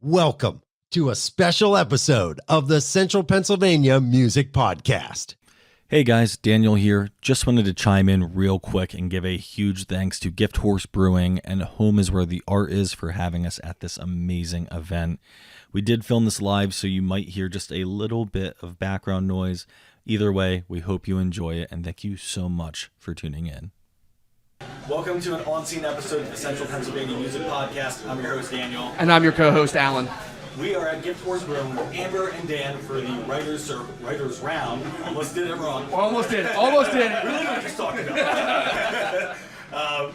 Welcome to a special episode of the Central Pennsylvania Music Podcast. Hey guys, Daniel here. Just wanted to chime in real quick and give a huge thanks to Gift Horse Brewing and Home is Where the Art Is for having us at this amazing event. We did film this live, so you might hear just a little bit of background noise. Either way, we hope you enjoy it, and thank you so much for tuning in. Welcome to an on-scene episode of the Central Pennsylvania Music Podcast. I'm your host, Daniel. And I'm your co-host, Alan. We are at Gift Horse Brewing with Amber and Dan for the Writers Round. Almost did it wrong. Almost did it. Really not just talking about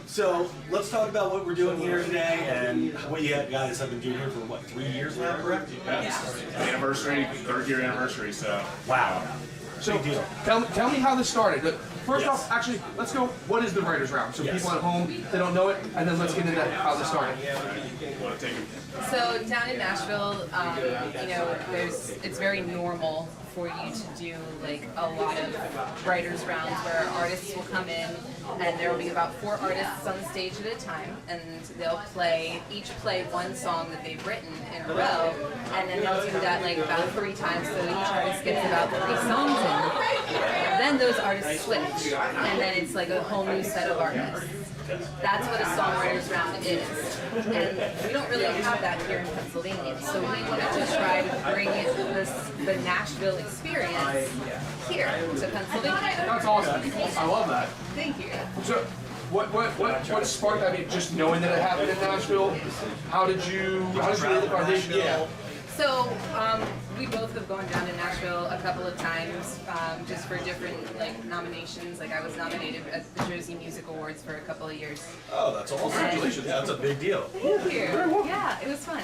so let's talk about what we're doing here today and what you guys have been doing here for, 3 years now, correct? Yes. Anniversary, third year anniversary, so. Wow. So Big deal. tell me how this started. First Yes. off, actually, let's go. What is the Writers Round? So Yes. people at home, they don't know it, and then let's get into how this started. Want to take it? So down in Nashville, it's very normal for you to do like a lot of writers rounds where artists will come in and there will be about 4 artists on the stage at a time, and they'll each play one song that they've written in a row, and then they'll do that like about 3 times, so each artist gets about 3 songs in. Then those artists switch, and then it's like a whole new set of artists. That's what a songwriters round is, and we don't really have that here in Pennsylvania. So we wanted to try to bring the Nashville experience here to Pennsylvania. That's awesome. I love that. Thank you. So what sparked? I mean, just knowing that it happened in Nashville. How did you audition? Yeah. So we both have gone down to Nashville a couple of times, just for different nominations. Like I was nominated at the Jersey Music Awards for a couple of years. Oh, that's awesome. Congratulations. That's a big deal. Thank you. Yeah, it was fun.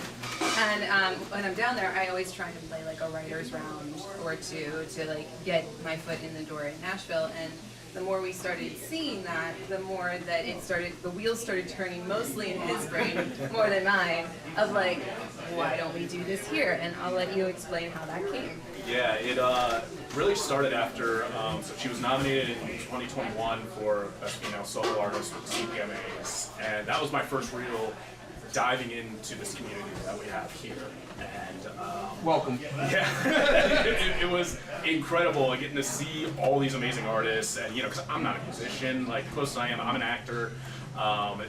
And when I'm down there, I always try to play like a writer's round or two to get my foot in the door in Nashville. And the more we started seeing that, the more that the wheels started turning, mostly in his brain more than mine, of why don't we do this here? And I'll let you explain how that came. Yeah, it really started after, so she was nominated in 2021 for Best Female Solo Artist with CPMPs, and that was my first real diving into this community that we have here. And Welcome. yeah, it was incredible getting to see all these amazing artists, and because I'm not a musician, close as I am, I'm an actor.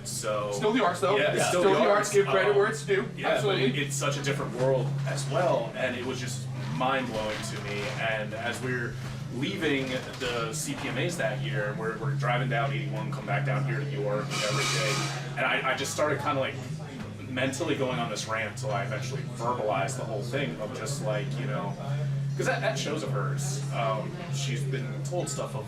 So Still the arts, though. Yeah, Still the arts. Give credit where it's due. Yeah, Absolutely. but it's such a different world as well, and it was just mind-blowing to me. And as we're leaving the CPMAs that year, we're driving down 81, come back down here to York every day, and I just started kind of mentally going on this rant until I eventually verbalized the whole thing of just because at shows of hers, she's been told stuff of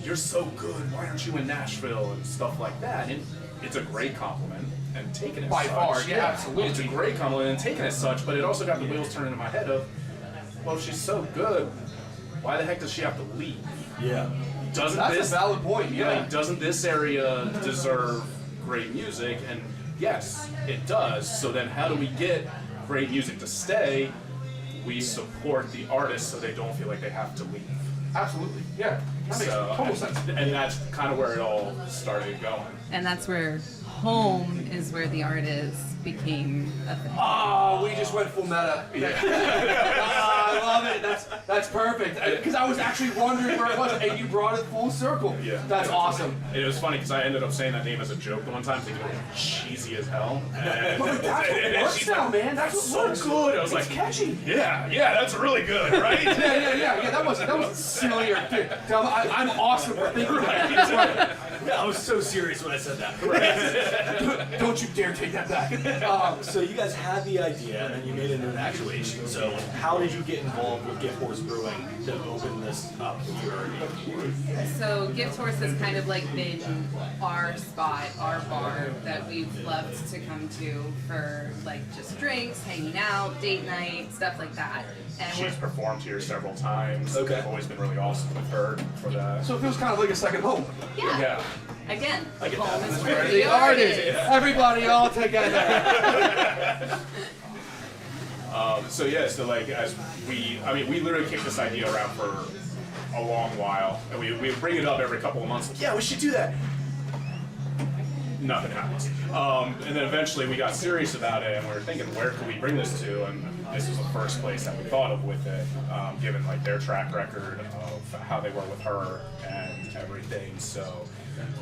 you're so good, why aren't you in Nashville, and stuff like that. And it's a great compliment, and taken as By such. far, yeah, absolutely. It's a great compliment and taken as such, but it also got the wheels turning in my head of, well, if she's so good, why the heck does she have to leave? Yeah. That's a valid point, yeah. Doesn't this area deserve great music? And yes, it does. So then how do we get great music to stay? We support the artists so they don't feel like they have to leave. Absolutely. Yeah. That makes total sense. And that's kind of where it all started going. And that's where Home is Where the Art Is became a thing. Oh, we just went full meta. Yeah. I love it. That's perfect. Because I was actually wondering where it was, and you brought it full circle. Yeah. That's awesome. It was funny because I ended up saying that name as a joke the one time, thinking it was cheesy as hell. And But that's what works she's now, like, man. That's what works. so good. I was It's like, catchy. yeah, that's really good, right? Yeah. That wasn't silly or dude. I'm awesome for thinking that. Yeah, I was so serious when I said that. Don't you dare take that back. So you guys had the idea, and then you made it into an actuation. So how did you get involved with Gift Horse Brewing to open this up here? So Gift Horse has kind of been our spot, our bar that we've loved to come to for just drinks, hanging out, date night, stuff like that. And She's performed here several times. Okay. I've always been really awesome with her for that. So it feels kind of like a second home. yeah. Again, I get Home that. is Where The the Art artist. Is. Everybody all together. So as we literally kicked this idea around for a long while, and we bring it up every couple of months. Yeah, we should do that. nothing happens. And then eventually we got serious about it, and we were thinking, where could we bring this to? And this was the first place that we thought of with it, given like their track record of how they were with her and everything. So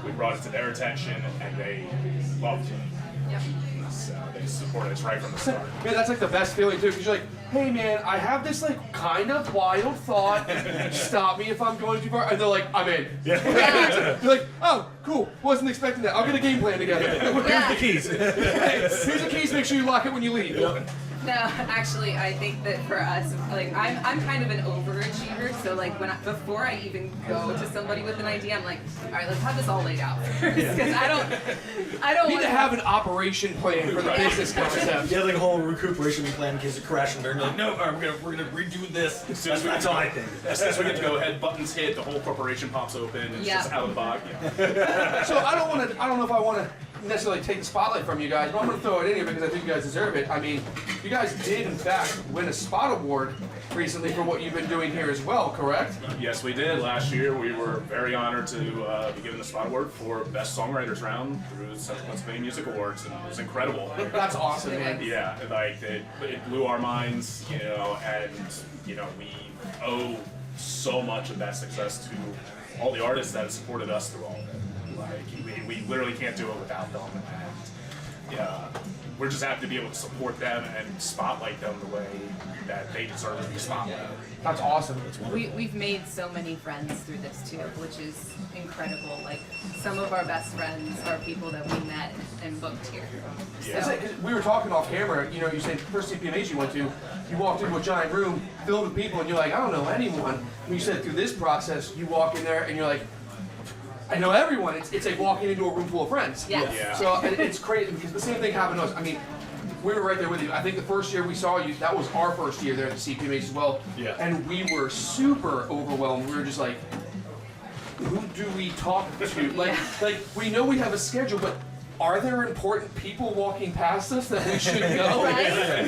we brought it to their attention, and they loved it. Yep. So they supported us right from the start. Man, that's like the best feeling too, because you're like, hey man, I have this like kind of wild thought. Stop me if I'm going too far. And they're like, I'm in. Yeah. You're like, oh, cool. Wasn't expecting that. I'll get a game plan together. Yeah. The keys. Hey, here's the keys. Make sure you lock it when you leave. No, actually, I think that for us, like, I'm kind of an overachiever. So like before I even go to somebody with an idea, I'm like, all right, let's have this all laid out first, because I don't You need want to have an operation plan for the business concept. You have like a whole recuperation plan in case of crash and burn. You're like, no, all right, we're gonna redo this. That's all I think. As soon as we get to go ahead, buttons hit, the whole corporation pops open, and it's just out of the box. Yeah. So I don't know if I want to necessarily take the spotlight from you guys, but I'm going to throw it in here because I think you guys deserve it. I mean, you guys did in fact win a Spot Award recently for what you've been doing here as well, correct? Yes, we did. Last year, we were very honored to be given the Spot Award for Best Songwriters Round through the Central Pennsylvania Music Awards, and it was incredible. That's awesome, man. Yeah, like it blew our minds, you know, and you know we owe so much of that success to all the artists that have supported us through all of it. Like we literally can't do it without them, and we're just happy to be able to support them and spotlight them the way that they deserve to be spotlighted. That's awesome. We've made so many friends through this too, which is incredible. Like some of our best friends are people that we met and booked here. It's like, 'cause we were talking off camera, you know, you said first CPMH you went to, you walked into a giant room filled with people and you're like, I don't know anyone. And you said through this process, you walk in there and you're like, I know everyone. It's like walking into a room full of friends. Yes. Yeah. So it's crazy because the same thing happened to us. I mean, we were right there with you. I think the first year we saw you, that was our first year there at the CPMH as well. Yeah. And we were super overwhelmed. We were just like, who do we talk to? Like we know we have a schedule, but are there important people walking past us that we should go? Right?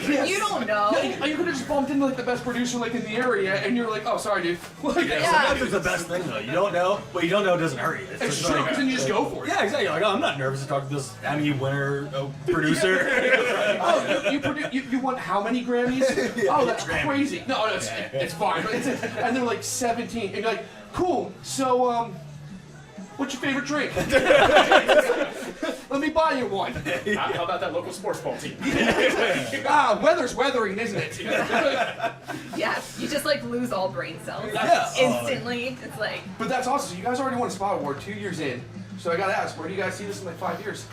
Yes. You don't know. Yeah, you could have just bumped into like the best producer like in the area, and you're like, oh, sorry, dude. Like, Sometimes it's the best thing though. You don't know, what you don't know doesn't hurt you. it's just true, like- because then you just go for it. Yeah, exactly. You're like, oh, I'm not nervous to talk to this Emmy winner producer. Oh, you won how many Grammys? Oh, that's crazy. No, it's fine. But and they're like 17, and you're like, cool. So, what's your favorite drink? Let me buy you one. How about that local sports ball team? Weather's weathering, isn't it? Yeah, you just like lose all brain cells instantly. It's like But that's awesome. So you guys already won a Spot Award 2 years in. So I gotta ask, where do you guys see this in like 5 years?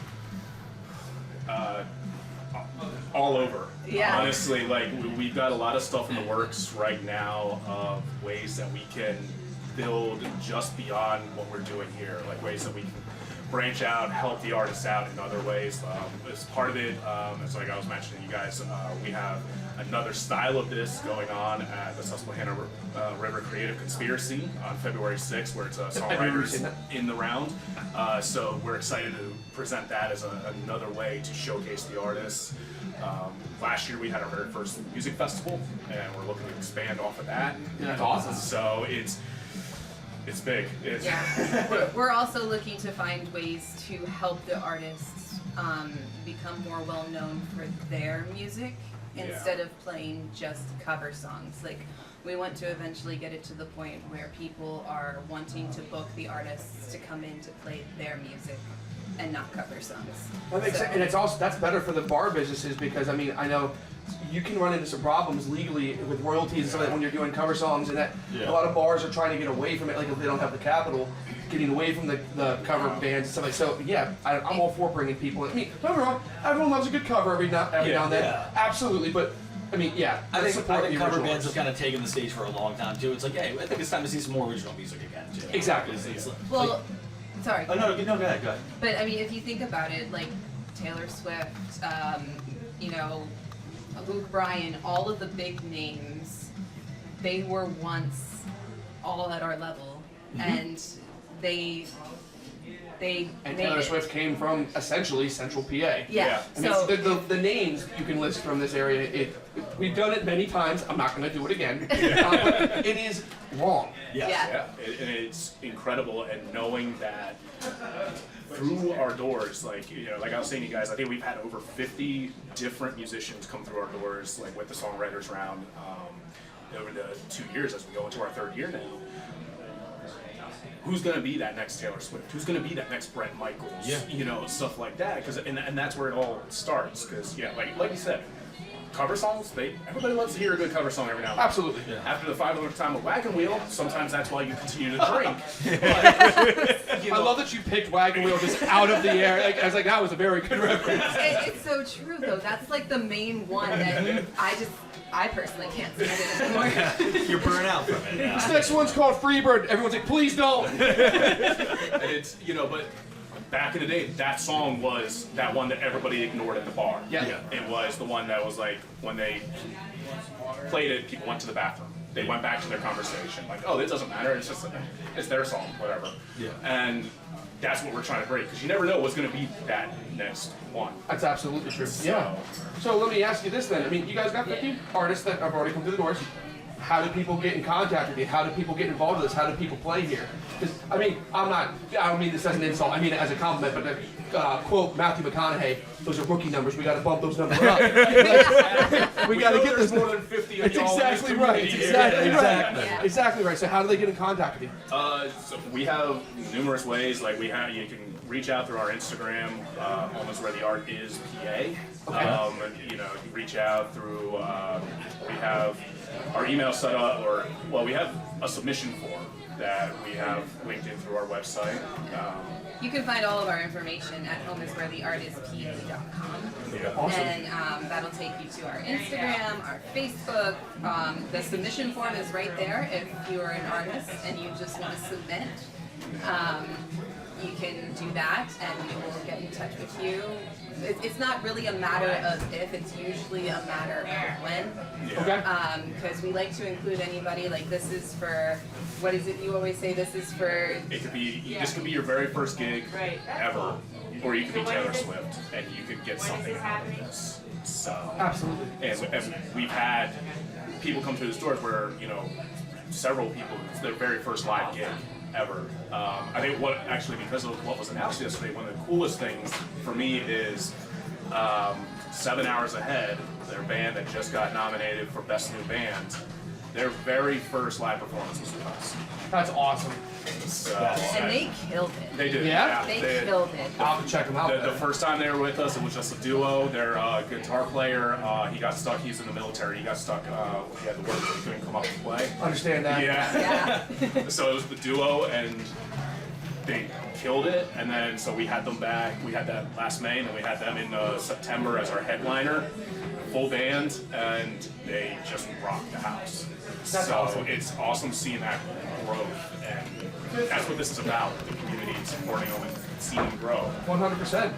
All over. Yeah. Honestly, like we've got a lot of stuff in the works right now of ways that we can build just beyond what we're doing here, like ways that we can branch out, help the artists out in other ways. As part of it, it's like I was mentioning, you guys, we have another style of this going on at the Susquehanna River Creative Conspiracy on February 6th, where it's a songwriters in the round. So we're excited to present that as another way to showcase the artists. Last year we had our very first music festival, and we're looking to expand off of that. Yeah, that's awesome. So it's big. yeah. We're also looking to find ways to help the artists become more well known for their music instead of playing just cover songs. Like we want to eventually get it to the point where people are wanting to book the artists to come in to play their music and not cover songs. That makes sense. And it's also, that's better for the bar businesses because, I mean, I know you can run into some problems legally with royalties and stuff like that when you're doing cover songs, and that a lot of bars are trying to get away from it, like if they don't have the capital, getting away from the cover bands and stuff like that. So yeah, I'm all for bringing people in. I mean, don't get me wrong, everyone loves a good cover every now and then. Yeah. Absolutely, but I mean, yeah. I think support the cover original bands have artists. kind of taken the stage for a long time too. It's like, hey, I think it's time to see some more original music again too. Exactly. It's like, Well, sorry. oh no, go ahead. But I mean, if you think about it, like Taylor Swift, you know, Luke Bryan, all of the big names, they were once all at our level, and they And made Taylor it. Swift came from essentially Central PA. Yeah. I mean, So the names you can list from this area, We've done it many times. I'm not going to do it again. But it is long. Yeah. And it's incredible, and knowing that through our doors, like like I was saying to you guys, I think we've had over 50 different musicians come through our doors, like with the Songwriters round, over the 2 years as we go into our third year now. Who's going to be that next Taylor Swift? Who's going to be that next Bret Michaels? Yeah. Stuff like that. And that's where it all starts. Because, like you said, cover songs, everybody loves to hear a good cover song every now and then. Absolutely. Yeah. After the 500th time of Wagon Wheel, sometimes that's why you continue to drink. But, I love that you picked Wagon Wheel just out of the air. I was like, that was a very good reference. It's so true, though. That's like the main one that I personally can't stand it anymore. You're burnt out from it. This next one's called Freebird. Everyone's like, please don't. And it's, but back in the day, that song was that one that everybody ignored at the bar. Yeah. It was the one that was like, when they played it, people went to the bathroom. They went back to their conversation. Like, oh, it doesn't matter. It's their song, whatever. Yeah. And that's what we're trying to break, because you never know what's going to be that next one. That's absolutely true. Yeah. So let me ask you this then. I mean, you guys got 50 artists that have already come through the doors. How do people get in contact with you? How do people get involved with this? How do people play here? Because, I don't mean this as an insult. I mean it as a compliment, but quote Matthew McConaughey, those are rookie numbers. We got to bump those numbers up. we got to get there's this more than 50 of It's y'all in this exactly right. It's community. exactly right. Yeah. Exactly right. So how do they get in contact with you? So we have numerous ways. Like you can reach out through our Instagram, almost where the art is PA. Okay. You can reach out through. We have our email set up, we have a submission form that we have linked in through our website. You can find all of our information at homewheretheartistpa.com. Awesome. And that'll take you to our Instagram, our Facebook. The submission form is right there if you're an artist and you just want to submit. You can do that and we will get in touch with you. It's not really a matter of if, it's usually a matter of when. Okay. Because we like to include anybody, like this is for, what is it you always say, this is for... It could be, this could be your very first gig ever, or you could be Taylor Swift, and you could get something out of this. So, Absolutely. and we've had people come through the stores where, several people, it's their very first live gig ever. I think because of what was announced yesterday, one of the coolest things for me is 7 Hours Ahead, their band that just got nominated for Best New Band, their very first live performance was with us. That's awesome. So, And they killed it. They did. Yeah? They killed it. I'll have to check them out. The first time they were with us, it was just a duo. Their guitar player, he got stuck. He's in the military. He got stuck. He had the words, so he couldn't come up and play. Understand that. Yeah. So it was the duo, and they killed it. And then so we had them back. We had that last May, and then we had them in September as our headliner, full band, and they just rocked the house. That's so awesome. It's awesome seeing that growth, and that's what this is about: the community supporting them and seeing them grow. 100%.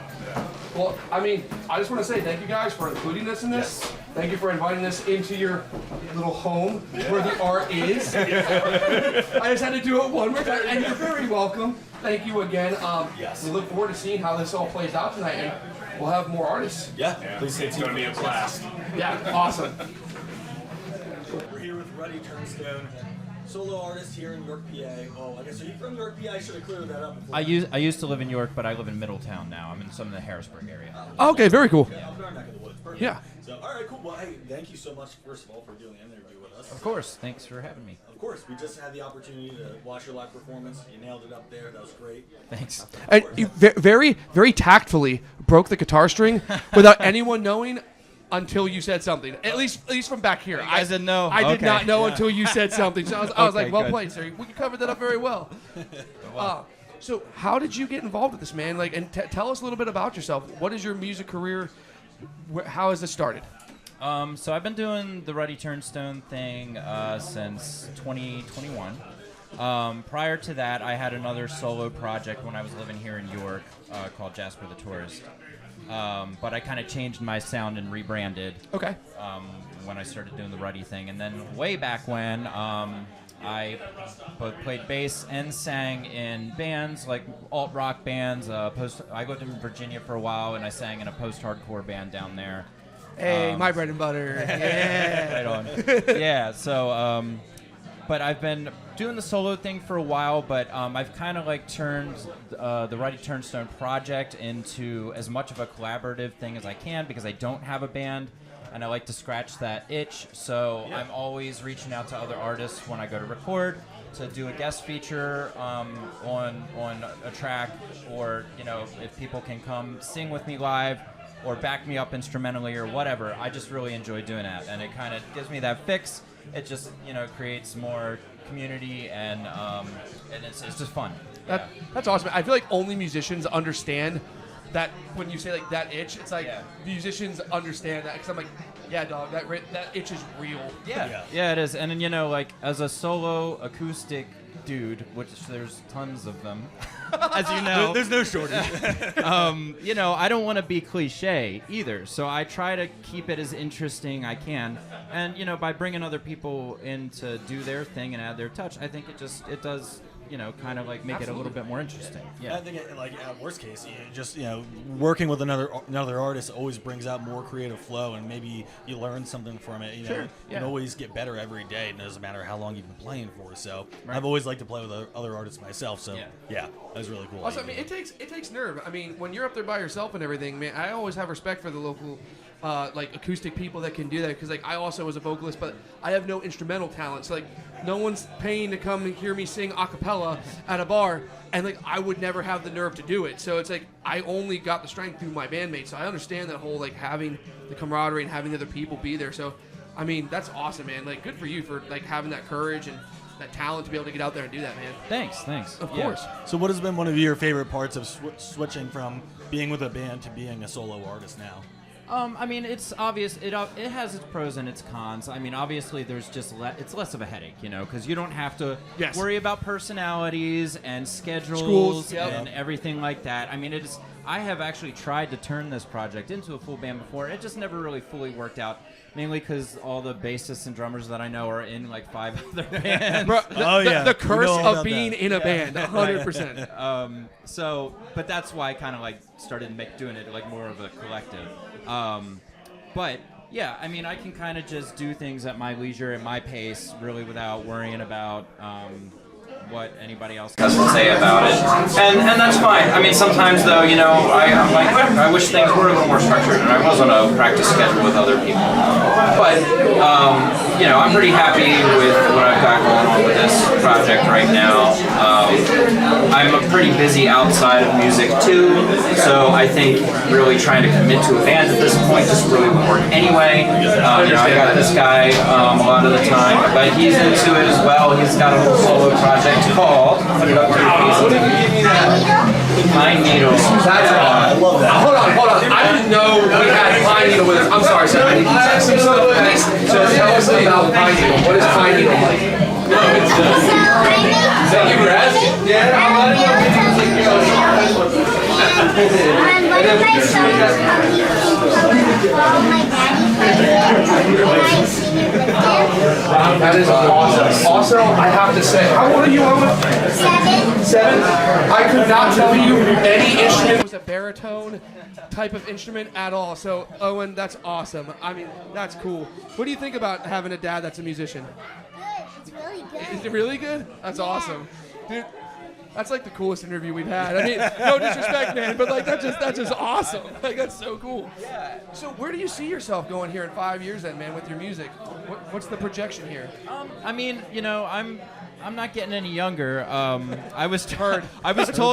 Well, I just want to say thank you guys for including us in this. Yes. Thank you for inviting us into your little home where the art is. I just had to do it one more time, and you're very welcome. Thank you again. Yes. We look forward to seeing how this all plays out tonight, and we'll have more artists. Yeah. Please stay tuned. It's going to be a blast. Yeah, awesome. We're here with Ruddy Turnstone, solo artist here in York, PA. Oh, I guess, are you from York, PA? I should have cleared that up before. I used to live in York, but I live in Middletown now. I'm in some of the Harrisburg area. Okay, very cool. Yeah, up in our neck of the woods. Perfect. Yeah. So, all right, cool. Well, hey, thank you so much, first of all, for doing an interview with us. Of course. Thanks for having me. Of course. We just had the opportunity to watch your live performance. You nailed it up there. That was great. Thanks. And you very, very tactfully broke the guitar string without anyone knowing until you said something. At least from back here. You guys didn't know? I did Okay. not know until you said something. So I was Okay, like, well good. played, sir. We covered that up very well. So how did you get involved with this, man? And tell us a little bit about yourself. What is your music career? How has this started? So I've been doing the Ruddy Turnstone thing since 2021. Prior to that, I had another solo project when I was living here in York called Jasper the Tourist. But I kind of changed my sound and rebranded Okay. when I started doing the Ruddy thing. And then way back when, I both played bass and sang in bands, like alt-rock bands. I lived in Virginia for a while, and I sang in a post-hardcore band down there. Hey, my bread and butter. Yeah. Right on. Yeah. So, but I've been doing the solo thing for a while, but I've kind of like turned the Ruddy Turnstone project into as much of a collaborative thing as I can because I don't have a band. And I like to scratch that itch, so I'm always reaching out to other artists when I go to record to do a guest feature on a track, or if people can come sing with me live or back me up instrumentally or whatever. I just really enjoy doing that, and it kind of gives me that fix. It just creates more community, and it's just fun. That's awesome. I feel like only musicians understand that when you say like that itch, it's like musicians understand that, because I'm like, yeah, dog, that itch is real. Yeah, it is. And then like as a solo acoustic dude, which there's tons of them, as you know, There's no shortage. I don't want to be cliche either, so I try to keep it as interesting I can. And by bringing other people in to do their thing and add their touch, I think it does. Kind of like make it a little bit more interesting. Yeah. I think, worst case, working with another artist always brings out more creative flow, and maybe you learn something from it. You can always get better every day. It doesn't matter how long you've been playing for. So I've always liked to play with other artists myself. So that was really cool. Also, I mean, it takes nerve. I mean, when you're up there by yourself and everything, man, I always have respect for the local acoustic people that can do that, because I also was a vocalist, but I have no instrumental talent. So no one's paying to come and hear me sing a cappella at a bar, and I would never have the nerve to do it. So it's I only got the strength through my bandmates. So I understand that whole having the camaraderie and having other people be there. So I mean, that's awesome, man. Good for you for having that courage and that talent to be able to get out there and do that, man. Thanks. Of course. So what has been one of your favorite parts of switching from being with a band to being a solo artist now? I mean, it's obvious. It has its pros and its cons. I mean, obviously, there's just it's less of a headache, because you don't have to worry about personalities and schedules and everything like that. I mean, I have actually tried to turn this project into a full band before. It just never really fully worked out, mainly because all the bassists and drummers that I know are in 5 other bands. Bro, the curse of being in a band, 100%. But that's why I kind of started doing it more of a collective. But yeah, I mean, I can kind of just do things at my leisure, at my pace, really without worrying about what anybody else has to say about it. And that's fine. I mean, sometimes though, I'm like, I wish things were a little more structured, and I was on a practice schedule with other people. But I'm pretty happy with what I've got going on with this project right now. I'm pretty busy outside of music too, so I think really trying to commit to a band at this point just really won't work anyway. I got this guy a lot of the time, but he's into it as well. He's got a little solo project called, put it up to your face, Pine Needle. That's I love that. Hold on. I didn't know we had Pine Needle with us. I'm sorry, sir. I need to text some stuff. So tell us about Pine Needle. What is Pine Needle like? Thank you for asking. Yeah, I'm glad you one of my songs called You Can Come my daddy played it, and I sing it with him. That is awesome. Also, I have to say, how old are you, Owen? 7. I could not tell you any instrument was a baritone type of instrument at all. So, Owen, that's awesome. I mean, that's cool. What do you think about having a dad that's a musician? Good. It's really good. Is it really good? That's awesome. Dude, that's the coolest interview we've had. I mean, no disrespect, man, but that's just awesome. That's so cool. Yeah. So where do you see yourself going here in 5 years then, man, with your music? What's the projection here? I mean, I'm not getting any younger. I was told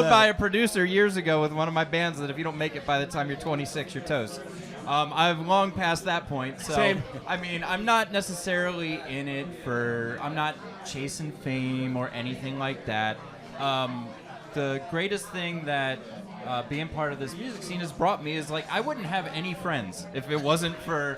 by a producer years ago with one of my bands that if you don't make it by the time you're 26, you're toast. I've long passed that point. So, same. I mean, I'm not necessarily in it I'm not chasing fame or anything like that. The greatest thing that being part of this music scene has brought me is I wouldn't have any friends if it wasn't for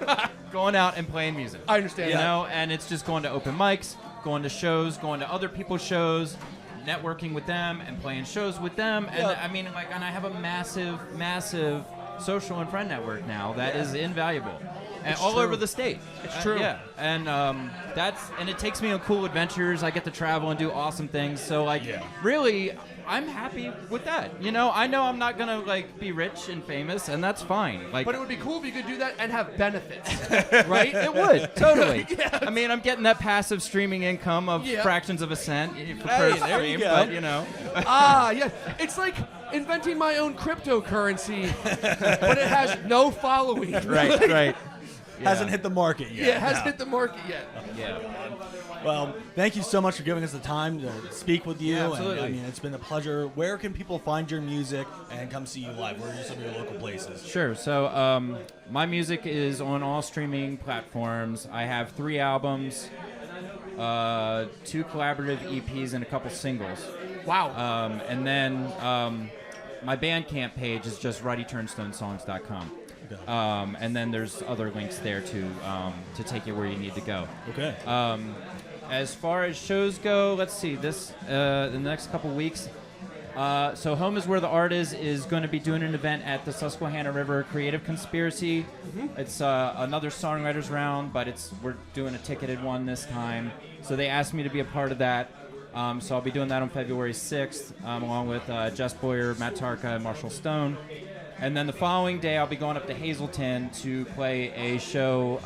going out and playing music. I understand that. And it's just going to open mics, going to shows, going to other people's shows, networking with them and playing shows with them. And I mean, and I have a massive social and friend network now that is invaluable. and all over the state. It's true. Yeah, and and it takes me on cool adventures. I get to travel and do awesome things. So like, really, I'm happy with that. I know I'm not gonna like be rich and famous, and that's fine. Like, But it would be cool if you could do that and have benefits. right? It would totally. I mean, I'm getting that passive streaming income of fractions of a cent per stream, but Yeah. It's like inventing my own cryptocurrency, but it has no following. right. Hasn't hit the market yet. Yeah, it hasn't hit the market yet. Yeah. Well, thank you so much for giving us the time to speak with you. Yeah, absolutely. And, it's been a pleasure. Where can people find your music and come see you live? Where are some of your local places? Sure. So my music is on all streaming platforms. I have 3 albums, 2 collaborative EPs, and a couple singles. Wow. And then my Bandcamp page is just RuddyTurnstoneSongs.com. And then there's other links there to take you where you need to go. Okay. As far as shows go, let's see. The next couple weeks. So Home is Where the Art is going to be doing an event at the Susquehanna River Creative Conspiracy. It's another songwriters round, but we're doing a ticketed one this time. So they asked me to be a part of that. So I'll be doing that on February 6th, along with Jess Boyer, Matt Tarka, and Marshall Stone. And then the following day, I'll be going up to Hazleton to play a show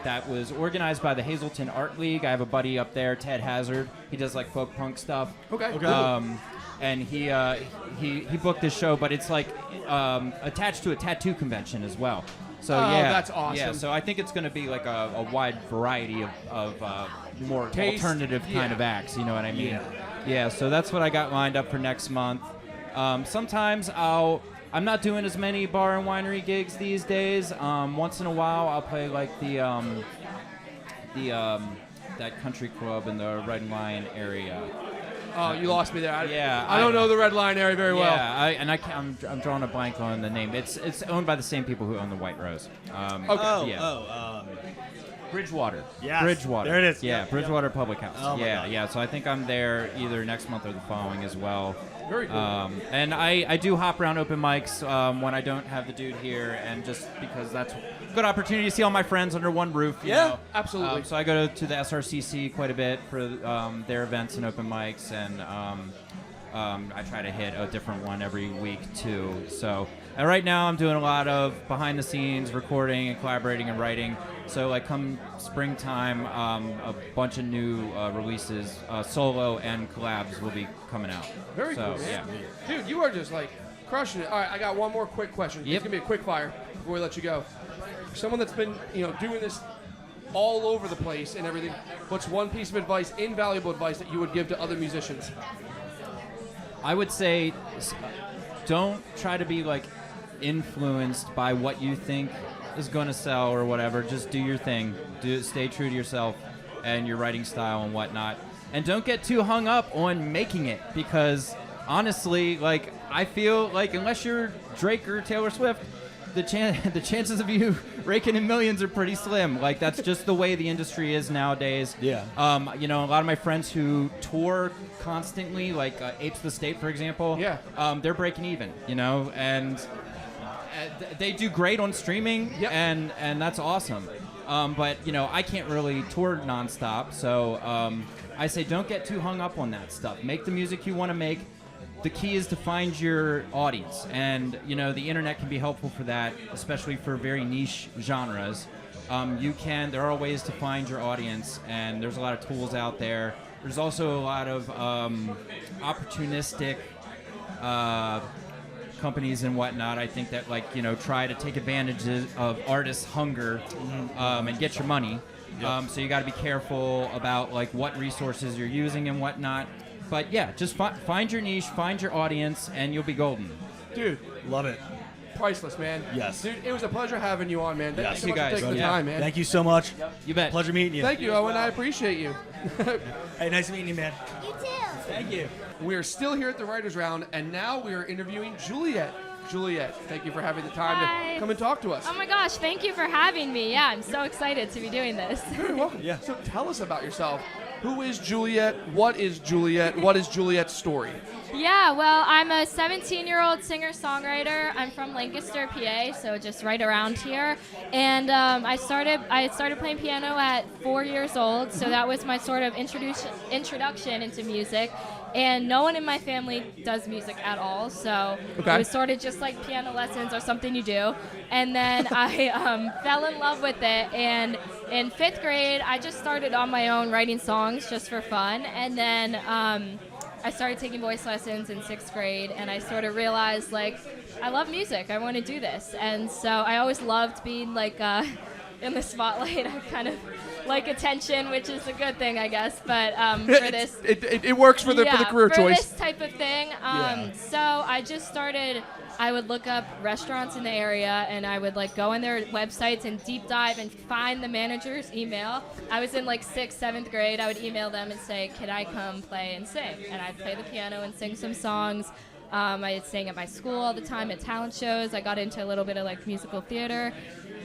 that was organized by the Hazleton Art League. I have a buddy up there, Ted Hazard. He does like folk punk stuff. Okay. And he booked this show, but it's like attached to a tattoo convention as well. So that's awesome. Yeah, so I think it's going to be like a wide variety of more alternative kind of acts. You know what I mean? Yeah. So that's what I got lined up for next month. Sometimes I'm not doing as many bar and winery gigs these days. Once in a while, I'll play like that country club in the Red Lion area. Oh, you lost me there. I don't know the Red Line area very well. Yeah, I'm drawing a blank on the name. It's owned by the same people who own the White Rose. Bridgewater. Yes, Bridgewater. there it is. Yeah, Bridgewater Public House. Oh my God. Yeah. So I think I'm there either next month or the following as well. Very cool. And I do hop around open mics when I don't have the dude here, and just because that's a good opportunity to see all my friends under one roof. You know? Absolutely. So I go to the SRCC quite a bit for their events and open mics, and I try to hit a different one every week too. So right now I'm doing a lot of behind the scenes recording and collaborating and writing. So like come springtime, a bunch of new releases, solo and collabs will be coming out. Very cool. Yeah. Dude, you are just like crushing it. All right, I got one more quick question. Yep. It's gonna be a quick fire before we let you go. For someone that's been doing this all over the place and everything, what's one piece of advice, invaluable advice, that you would give to other musicians? I would say don't try to be like influenced by what you think is going to sell or whatever. Just do your thing. Stay true to yourself and your writing style and whatnot. And don't get too hung up on making it, because honestly, like, I feel like unless you're Drake or Taylor Swift, the chances of you raking in millions are pretty slim. Like, that's just the way the industry is nowadays. Yeah. A lot of my friends who tour constantly, like Apes the State, for example, they're breaking even, and they do great on streaming, and that's awesome. But I can't really tour nonstop, so I say don't get too hung up on that stuff. Make the music you want to make. The key is to find your audience, and the internet can be helpful for that, especially for very niche genres. There are ways to find your audience, and there's a lot of tools out there. There's also a lot of opportunistic companies and whatnot, I think, that try to take advantage of artists' hunger and get your money. So you got to be careful about what resources you're using and whatnot. But yeah, just find your niche, find your audience, and you'll be golden. Dude, love it. Priceless, man. Yes. Dude, it was a pleasure having you on, man. Yes. Thank you so much for taking the time, man. Thank you so much. You bet. Pleasure meeting you. Thank you, Owen. I appreciate you. Hey, nice meeting you, man. You too. Thank you. We are still here at the Writers Round, and now we are interviewing Juliet. Juliet, thank you for having the time to come and talk to us. Oh my gosh, thank you for having me. Yeah, I'm so excited to be doing this. You're very welcome. Yeah. So tell us about yourself. Who is Juliet? What is Juliet? What is Juliet's story? Yeah, well, I'm a 17-year-old singer-songwriter. I'm from Lancaster, PA, so just right around here. And I started playing piano at 4 years old, so that was my sort of introduction into music. And no one in my family does music at all, so it was sort of just like piano lessons or something you do. And then I fell in love with it, and in 5th grade, I just started on my own writing songs just for fun. And then I started taking voice lessons in 6th grade, and I sort of realized, like, I love music. I want to do this. And so I always loved being, like, in the spotlight. I kind of like attention, which is a good thing, I guess. But for this... It works for the career choice. For this type of thing. So I just started... I would look up restaurants in the area, and I would like go on their websites and deep dive and find the manager's email. I was in like 6th, 7th grade. I would email them and say, "Could I come play and sing?" And I'd play the piano and sing some songs. I sang at my school all the time at talent shows. I got into a little bit of like musical theater,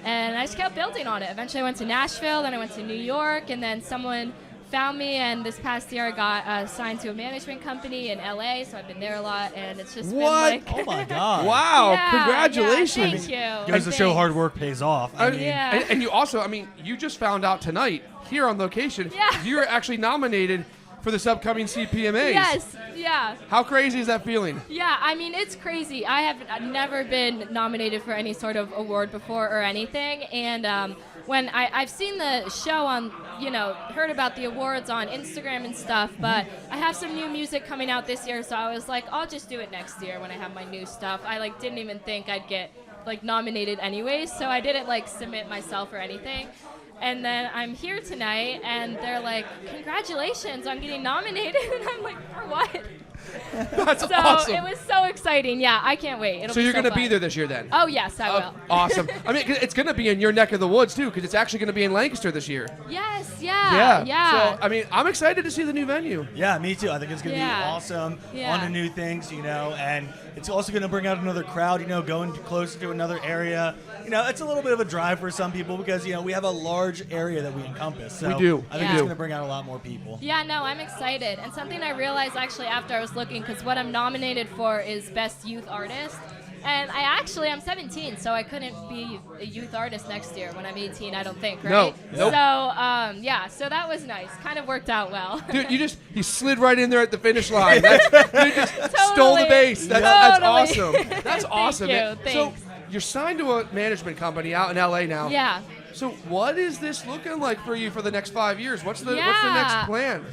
and I just kept building on it. Eventually, I went to Nashville, then I went to New York, and then someone found me, and this past year I got signed to a management company in LA, so I've been there a lot, and it's just been like... Oh my God. Wow, yeah, congratulations. Yeah, thank you. Goes to show hard work pays off. I mean, and you also, you just found out tonight, here on location, you're actually nominated for this upcoming CPMAs. Yes, yeah. How crazy is that feeling? Yeah, it's crazy. I have never been nominated for any sort of award before or anything, and when I've seen the show on, heard about the awards on Instagram and stuff, but I have some new music coming out this year, so I was like, I'll just do it next year when I have my new stuff. I didn't even think I'd get nominated anyways, so I didn't submit myself or anything. And then I'm here tonight, and they're like, "Congratulations on getting nominated," and I'm like, "For what?" That's awesome. It was so exciting. Yeah, I can't wait. So you're going to be there this year then? Oh, yes, I will. Awesome. It's going to be in your neck of the woods, too, because it's actually going to be in Lancaster this year. Yes, yeah. So, I'm excited to see the new venue. Yeah, me too. I think it's going to be awesome on the new things, and it's also going to bring out another crowd, going closer to another area. It's a little bit of a drive for some people because, we have a large area that we encompass. So we do. I think it's going to bring out a lot more people. Yeah, no, I'm excited. And something I realized actually after I was looking, because what I'm nominated for is Best Youth Artist. And I'm 17, so I couldn't be a youth artist next year when I'm 18, I don't think, right? No. Nope. So, so that was nice. Kind of worked out well. Dude, you slid right in there at the finish line. You just stole the base. That's awesome. That's awesome. Thank you. Thanks. So you're signed to a management company out in LA now. Yeah. So what is this looking like for you for the next 5 years? What's the next plan?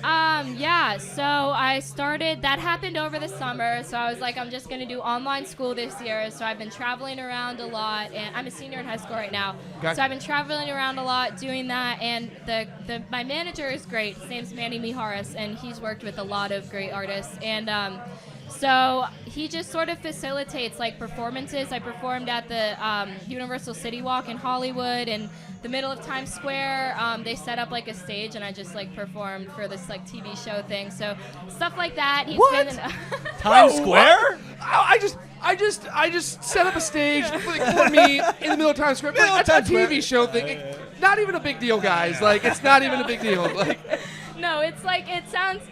So I started, that happened over the summer, so I was like, I'm just going to do online school this year, so I've been traveling around a lot, and I'm a senior in high school right now, so I've been traveling around a lot doing that, and my manager is great. His name's Manny Mijares, and he's worked with a lot of great artists, and so he just sort of facilitates performances. I performed at the Universal City Walk in Hollywood, and the middle of Times Square. They set up a stage, and I just performed for this TV show thing. So stuff like that. He's been Times Square? I just set up a stage for me in the middle of Times Square. That's a TV show thing. Not even a big deal, guys. It's not even a big deal. No, it's it sounds.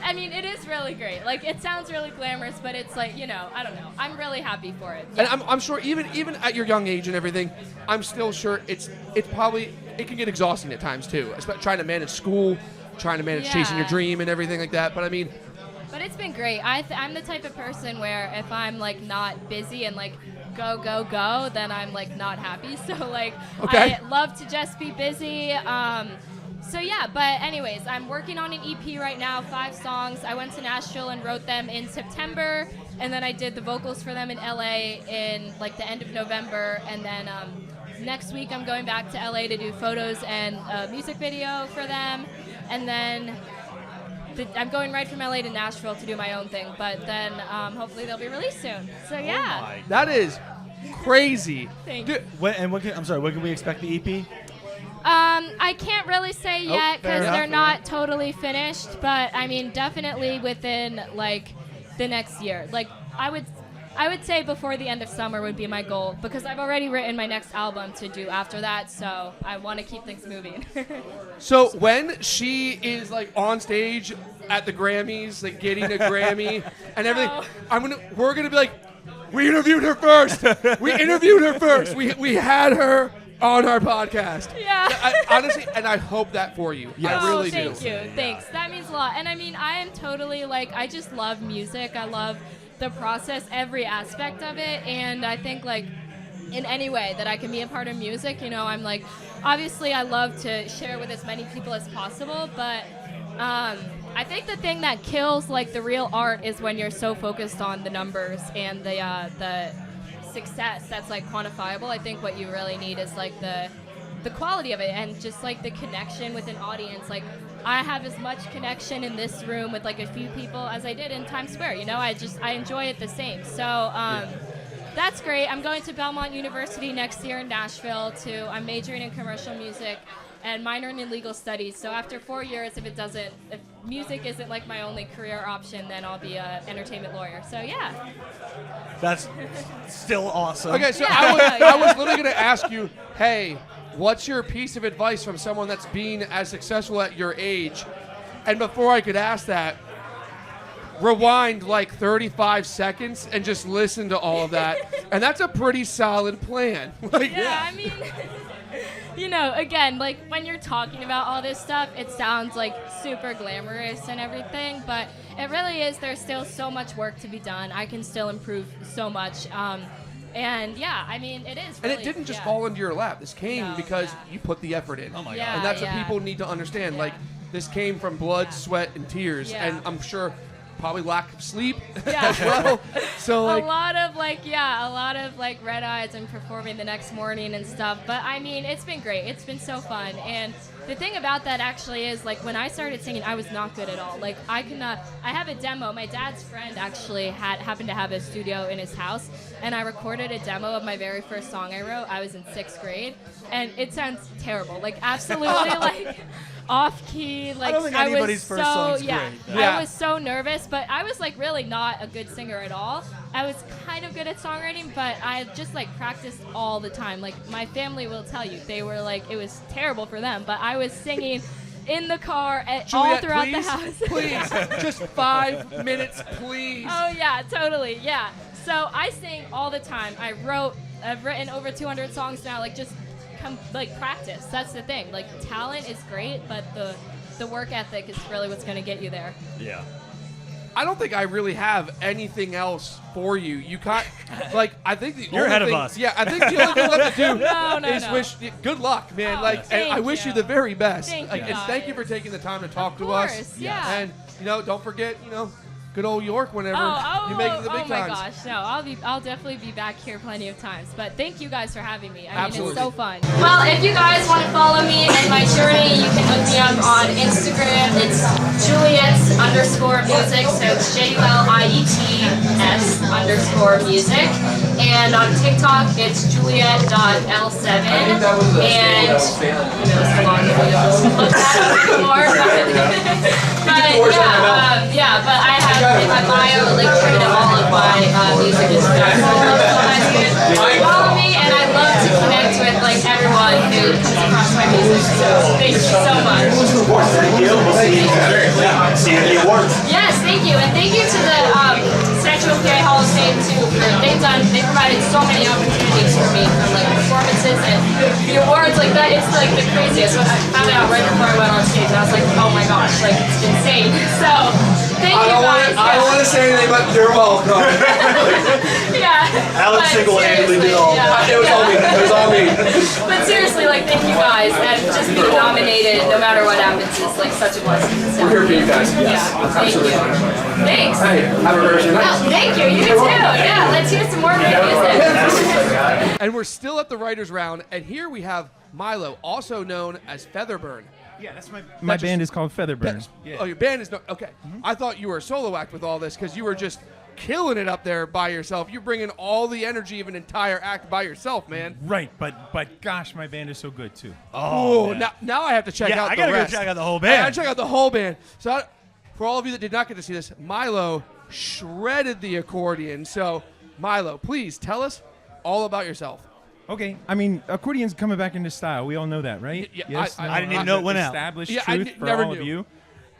It is really great. It sounds really glamorous, but it's I don't know. I'm really happy for it. Yeah. And I'm sure even at your young age and everything, I'm still sure it can get exhausting at times too. Especially trying to manage school, trying to manage chasing your dream and everything like that. But But it's been great. I'm the type of person where if I'm not busy and go, then I'm not happy. So I love to just be busy. So yeah, but anyways, I'm working on an EP right now, 5 songs. I went to Nashville and wrote them in September, and then I did the vocals for them in LA in the end of November, and then next week I'm going back to LA to do photos and a music video for them, and then I'm going right from LA to Nashville to do my own thing, but then hopefully they'll be released soon. So yeah. That is crazy. Thank you. When can we expect the EP? I can't really say yet because they're not totally finished, but definitely within the next year. I would say before the end of summer would be my goal because I've already written my next album to do after that, so I want to keep things moving. So when she is like on stage at the Grammys, like getting a Grammy and everything, we're gonna be like, we interviewed her first. We had her on our podcast. Yeah. Honestly, and I hope that for you. Yes. I really thank do. you. Thanks. That means a lot. And I mean, I am totally like, I just love music. I love the process, every aspect of it. And I think like in any way that I can be a part of music, you know, I'm like, obviously I love to share with as many people as possible, but I think the thing that kills like the real art is when you're so focused on the numbers and the success that's like quantifiable. I think what you really need is like the quality of it and just like the connection with an audience. Like I have as much connection in this room with like a few people as I did in Times Square, you know. I enjoy it the same. So that's great. I'm going to Belmont University next year in Nashville I'm majoring in commercial music and minoring in legal studies. So after 4 years, if music isn't like my only career option, then I'll be an entertainment lawyer. So yeah. That's still awesome. Okay, so Yeah. I was literally going to ask you, hey, what's your piece of advice from someone that's been as successful at your age? And before I could ask that, rewind like 35 seconds and just listen to all of that. And that's a pretty solid plan. I mean, you know, again, like when you're talking about all this stuff, it sounds like super glamorous and everything, but it really is. There's still so much work to be done. I can still improve so much. And yeah, I mean, it is. Really, and it didn't just fall into your lap. This came because you put the effort in. Oh my Yeah, God. And that's what people need to understand. Like, this came from blood, sweat, and tears. Yeah. And I'm sure probably lack of sleep Yeah. as well. So like, a lot of like red eyes and performing the next morning and stuff. But I mean, it's been great. It's been so fun. And the thing about that actually is like when I started singing, I was not good at all. Like I have a demo. My dad's friend actually happened to have a studio in his house, and I recorded a demo of my very first song I wrote. I was in 6th grade, and it sounds terrible. Like absolutely like off key. Like I don't think anybody's first song's great. I was so nervous, but I was like really not a good singer at all. I was kind of good at songwriting, but I just like practiced all the time. Like my family will tell you, they were like, it was terrible for them, but I was singing in the car all throughout the house. Please, just 5 minutes, please. Oh yeah, totally, yeah. So I sing all the time. I've written over 200 songs now. Like just practice. That's the thing. Like talent is great, but the work ethic is really what's going to get you there. Yeah. I don't think I really have anything else for you. You can't, like, I think the You're only ahead of thing, us. Yeah, I think the only thing left to do No, is no. wish you good luck, man. Oh, Like, and thank I wish you you. the very best. Thank Like, you, and thank you guys. for taking the time to talk to course, us. yeah. And don't forget, good old York whenever Oh, you make it to the big oh my times. goch, no, I'll definitely be back here plenty of times. But thank you guys for having me. I mean, Absolutely. it's so fun. Well, if you guys want to follow me and my journey, you can look me up on Instagram. It's Juliet_music, so it's JULIETS_music. And on TikTok, it's Juliet.L7. And who knows how long it is. Look that up more. But I have in my bio a link to all of my music is follow me, and I'd love to connect with like everyone who comes across my music. So thank you so much. Yes, thank you, and thank you to the Central PA Hall of Fame too. They provided so many opportunities for me from like performances and the awards like that. It's like the craziest. When I found out right before I went on stage, I was like, oh my gosh, like it's insane. So thank you guys. I don't want to say anything, but you're welcome. Yeah. Alex single-handedly did all that. It was all me. It was all me. But seriously, like, thank you guys, and just being nominated, no matter what happens, is like such a blessing. So, We're here for you guys. yeah, thank you. Thanks. Hey, have a very nice. Oh, thank you. You too. Yeah, let's hear some more great music. And we're still at the writers' round, and here we have Milo, also known as Featherburn. Yeah, that's my band is called Featherburn. Oh, your band is okay. I thought you were a solo act with all this because you were just killing it up there by yourself. You're bringing all the energy of an entire act by yourself, man. Right, but gosh, my band is so good too. Oh, yeah. now I have to check out I the gotta rest. go check out the whole I band. gotta check out the whole band. So, for all of you that did not get to see this, Milo shredded the accordion. So, Milo, please tell us all about yourself. Okay, I mean, accordion's coming back into style. We all know that, right? Yeah, yes, I didn't even know it went out. Established Yeah, I truth for never all of knew. you.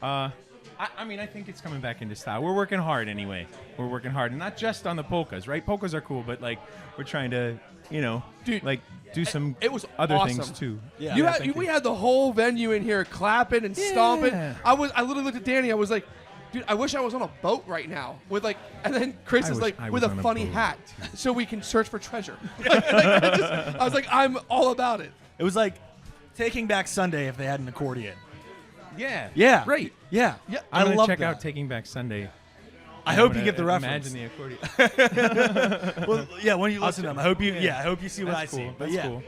I mean, I think it's coming back into style. We're working hard anyway. We're working hard, and not just on the polkas, right? Polkas are cool, but like we're trying to, Dude, like do some it was other awesome. things too. Yeah. We had the whole venue in here clapping and stomping. I literally looked at Danny. I was like, dude, I wish I was on a boat right now with and then Chris is like with a funny hat so we can search for treasure. I was like, I'm all about it. It was like Taking Back Sunday if they had an accordion. Yeah. Yeah. Great. Yeah. I'm gonna love check that. out Taking Back Sunday. I hope you get the reference. Imagine the accordion. Well, yeah, when you listen to them, I hope you see what That's I see. cool. But That's cool.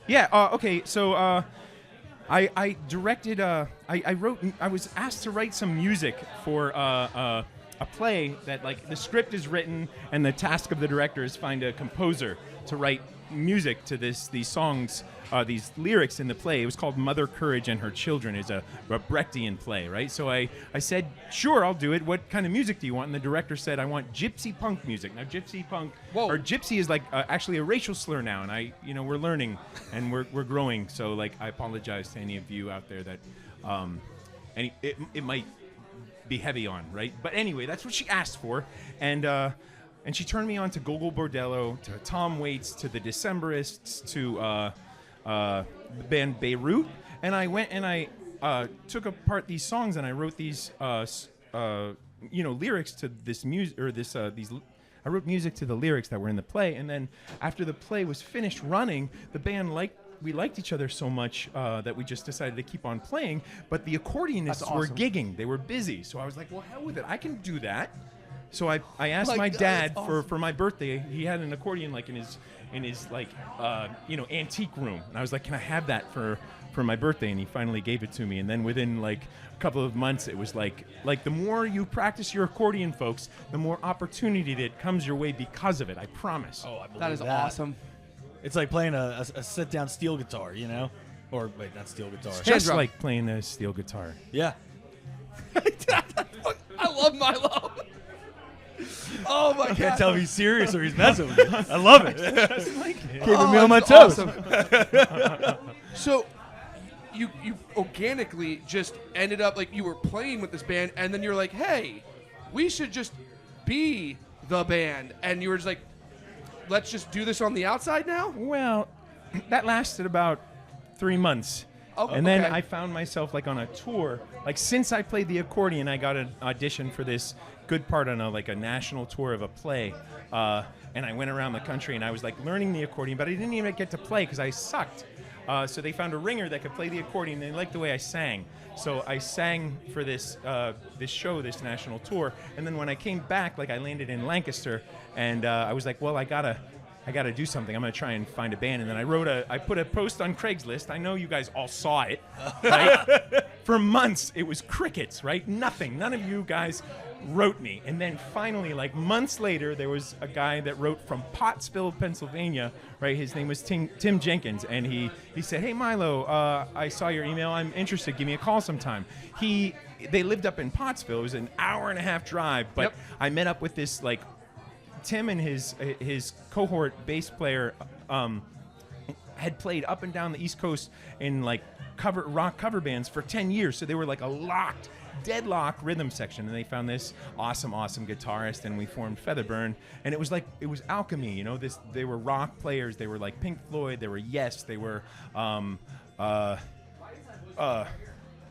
Yeah. Okay. So I directed. I wrote. I was asked to write some music for a play that the script is written, and the task of the director is find a composer to write music to these songs, these lyrics in the play. It was called Mother Courage and Her Children. It's a Brechtian play, right? So I said, sure, I'll do it. What kind of music do you want? And the director said, I want gypsy punk music. Now, gypsy punk, or gypsy is actually a racial slur now, and we're learning and we're growing. So I apologize to any of you out there that, it might be heavy on, right? But anyway, that's what she asked for, and she turned me on to Gogol Bordello, to Tom Waits, to the Decemberists, to the band Beirut, and I went and I took apart these songs and I wrote these lyrics to this music or these. I wrote music to the lyrics that were in the play, and then after the play was finished running, the band we liked each other so much that we just decided to keep on playing. But the accordionists were gigging; they were busy. So I was like, "Well, hell with it! I can do that." So I asked my dad for my birthday. He had an accordion in his antique room, and I was like, "Can I have that for my birthday?" And he finally gave it to me. And then within a couple of months, it was like the more you practice your accordion, folks, the more opportunity that comes your way because of it. I promise. Oh, I believe That is awesome. It's like playing a sit-down steel guitar, or wait, not steel guitar. Just like playing a steel guitar. Yeah. I love Milo. Oh my God! Can't tell if he's serious or he's messing with me. I love it. Keeping me on my that's toes. awesome. So, you organically just ended up you were playing with this band, and then you're like, "Hey, we should just be the band," and you were just like, "Let's just do this on the outside now." Well, that lasted about 3 months. Oh, and then okay. I found myself on a tour. Since I played the accordion, I got an audition for this good part on a national tour of a play. And I went around the country and I was learning the accordion, but I didn't even get to play because I sucked. So they found a ringer that could play the accordion, and they liked the way I sang. So I sang for this show, this national tour. And then when I came back, I landed in Lancaster, and I was like, well, I gotta do something. I'm gonna try and find a band. And then I put a post on Craigslist. I know you guys all saw it, right? For months, it was crickets, right? Nothing. None of you guys wrote me. And then finally, months later, there was a guy that wrote from Pottsville, Pennsylvania, right? His name was Tim Jenkins, and he said, hey, Milo, I saw your email. I'm interested. Give me a call sometime. They lived up in Pottsville. It was an hour-and-a-half drive, but I met up with this, Tim and his cohort bass player had played up and down the East Coast in rock cover bands for 10 years. So they were a deadlock rhythm section, and they found this awesome guitarist, and we formed Featherburn, and it was alchemy, they were rock players. They were Pink Floyd, they were Yes, they were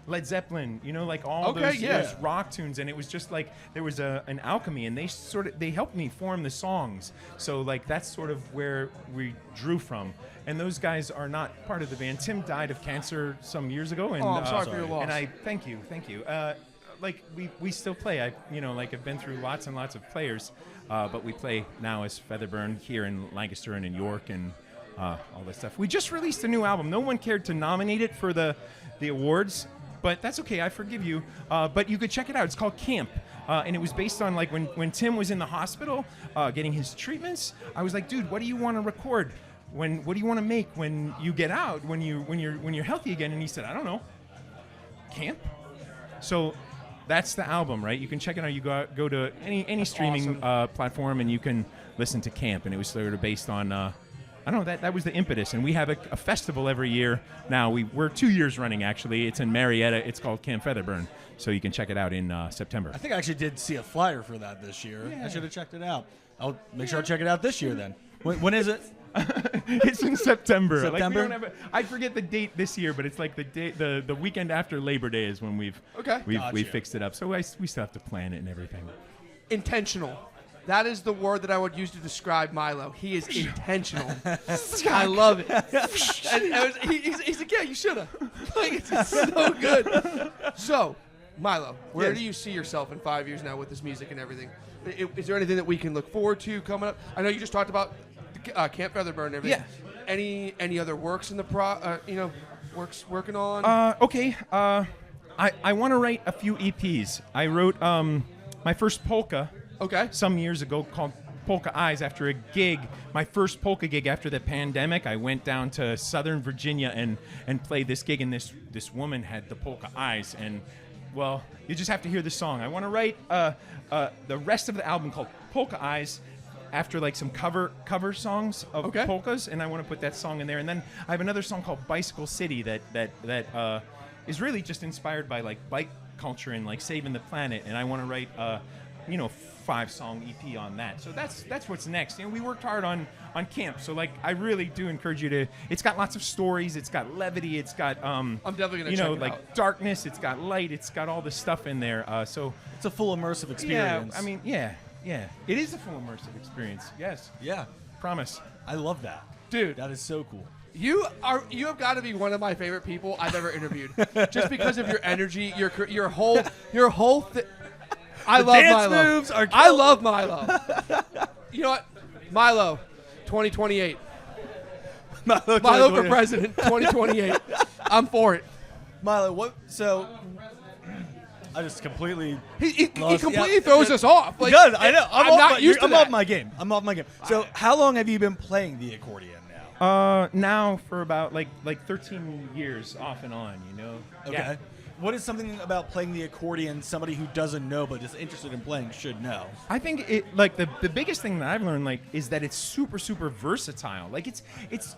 Led Zeppelin, all those rock tunes, and it was just there was an alchemy, and they helped me form the songs. So that's sort of where we drew from. And those guys are not part of the band. Tim died of cancer some years ago, and I'm sorry for your loss. And I thank you. We still play. I've been through lots and lots of players, but we play now as Featherburn here in Lancaster and in York and all this stuff. We just released a new album. No one cared to nominate it for the awards, but that's okay. I forgive you. But you could check it out. It's called Camp. And it was based on when Tim was in the hospital getting his treatments. I was like, dude, what do you want to record? What do you want to make when you get out? When you're healthy again? And he said, I don't know. Camp. So that's the album, right? You can check it out. You go to any streaming platform, and you can listen to Camp, and it was sort of based on. I don't know, that was the impetus, and we have a festival every year now. We're 2 years running, actually. It's in Marietta. It's called Camp Featherburn, so you can check it out in September. I think I actually did see a flyer for that this year. I should have checked it out. I'll make sure I check it out this year then. When is it? It's in September. Like, September? we don't have I forget the date this year, but it's like the weekend after Labor Day is when we've fixed it up. So we still have to plan it and everything. Intentional. That is the word that I would use to describe Milo. He is intentional. I love it. He's like, yeah, you should have. Like, it's so good. So, Milo, where do you see yourself in 5 years now with this music and everything? Is there anything that we can look forward to coming up? I know you just talked about Camp Featherburn and everything. Yeah. Any other works in the works working on? Okay. I want to write a few EPs. I wrote my first polka. Okay. Some years ago, called Polka Eyes, after a gig, my first polka gig after the pandemic. I went down to Southern Virginia and played this gig, and this woman had the polka eyes, and well, you just have to hear the song. I want to write the rest of the album called Polka Eyes after like some cover songs of polkas, and I want to put that song in there. And then I have another song called Bicycle City that is really just inspired by like bike culture and like saving the planet, and I want to write 5-song EP on that. So that's what's next. We worked hard on Camp, so like I really do encourage you to. It's got lots of stories. It's got levity. It's got I'm definitely gonna check it like out. Darkness. It's got light. It's got all this stuff in there. So it's a full immersive experience. Yeah, I mean, yeah, it is a full immersive experience. Yes. Yeah. Promise. I love that, dude. That is so cool. You have got to be one of my favorite people I've ever interviewed, just because of your energy, your whole thing. I love Milo. Moves are I love Milo. You know what? Milo, 2028. Milo for president, 2028. I'm for it. Milo, what? So I just completely he completely throws us off. Like, good. I know. I'm not used to that. I'm off my game. So how long have you been playing the accordion now? Now for about like 13 years off and on. Okay. Yeah. What is something about playing the accordion somebody who doesn't know but is interested in playing should know? I think the biggest thing that I've learned is that it's super versatile. Like it's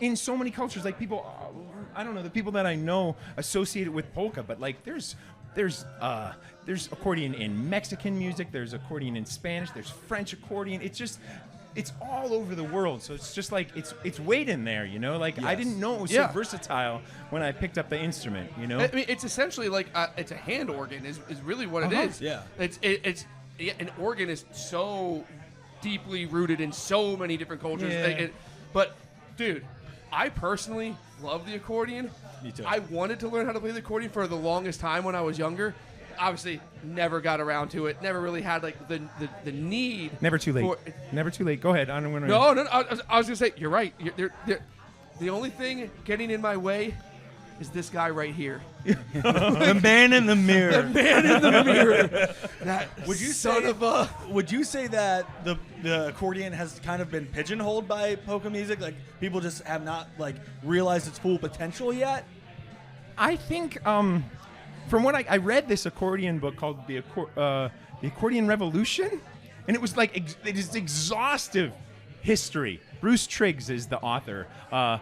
in so many cultures. Like people, I don't know, the people that I know associate it with polka, but like there's accordion in Mexican music. There's accordion in Spanish. There's French accordion. It's all over the world, so it's just like it's weight in there, Like yes. I didn't know it was so versatile when I picked up the instrument, I mean, it's essentially like it's a hand organ is really what it is. Yeah. It's an organ is so deeply rooted in so many different cultures. Yeah. But dude, I personally love the accordion. Me too. I wanted to learn how to play the accordion for the longest time when I was younger. Obviously, never got around to it. Never really had like the need. Never too late. Never too late. Go ahead. I don't want to. No. I was gonna say you're right. The only thing getting in my way is this guy right here. The man in the mirror. The man in the mirror. That Would you say that the accordion has kind of been pigeonholed by polka music? Like people just have not like realized its full potential yet? I think. From what I read this accordion book called The Accordion Revolution, and it was like it is exhaustive history. Bruce Triggs is the author. The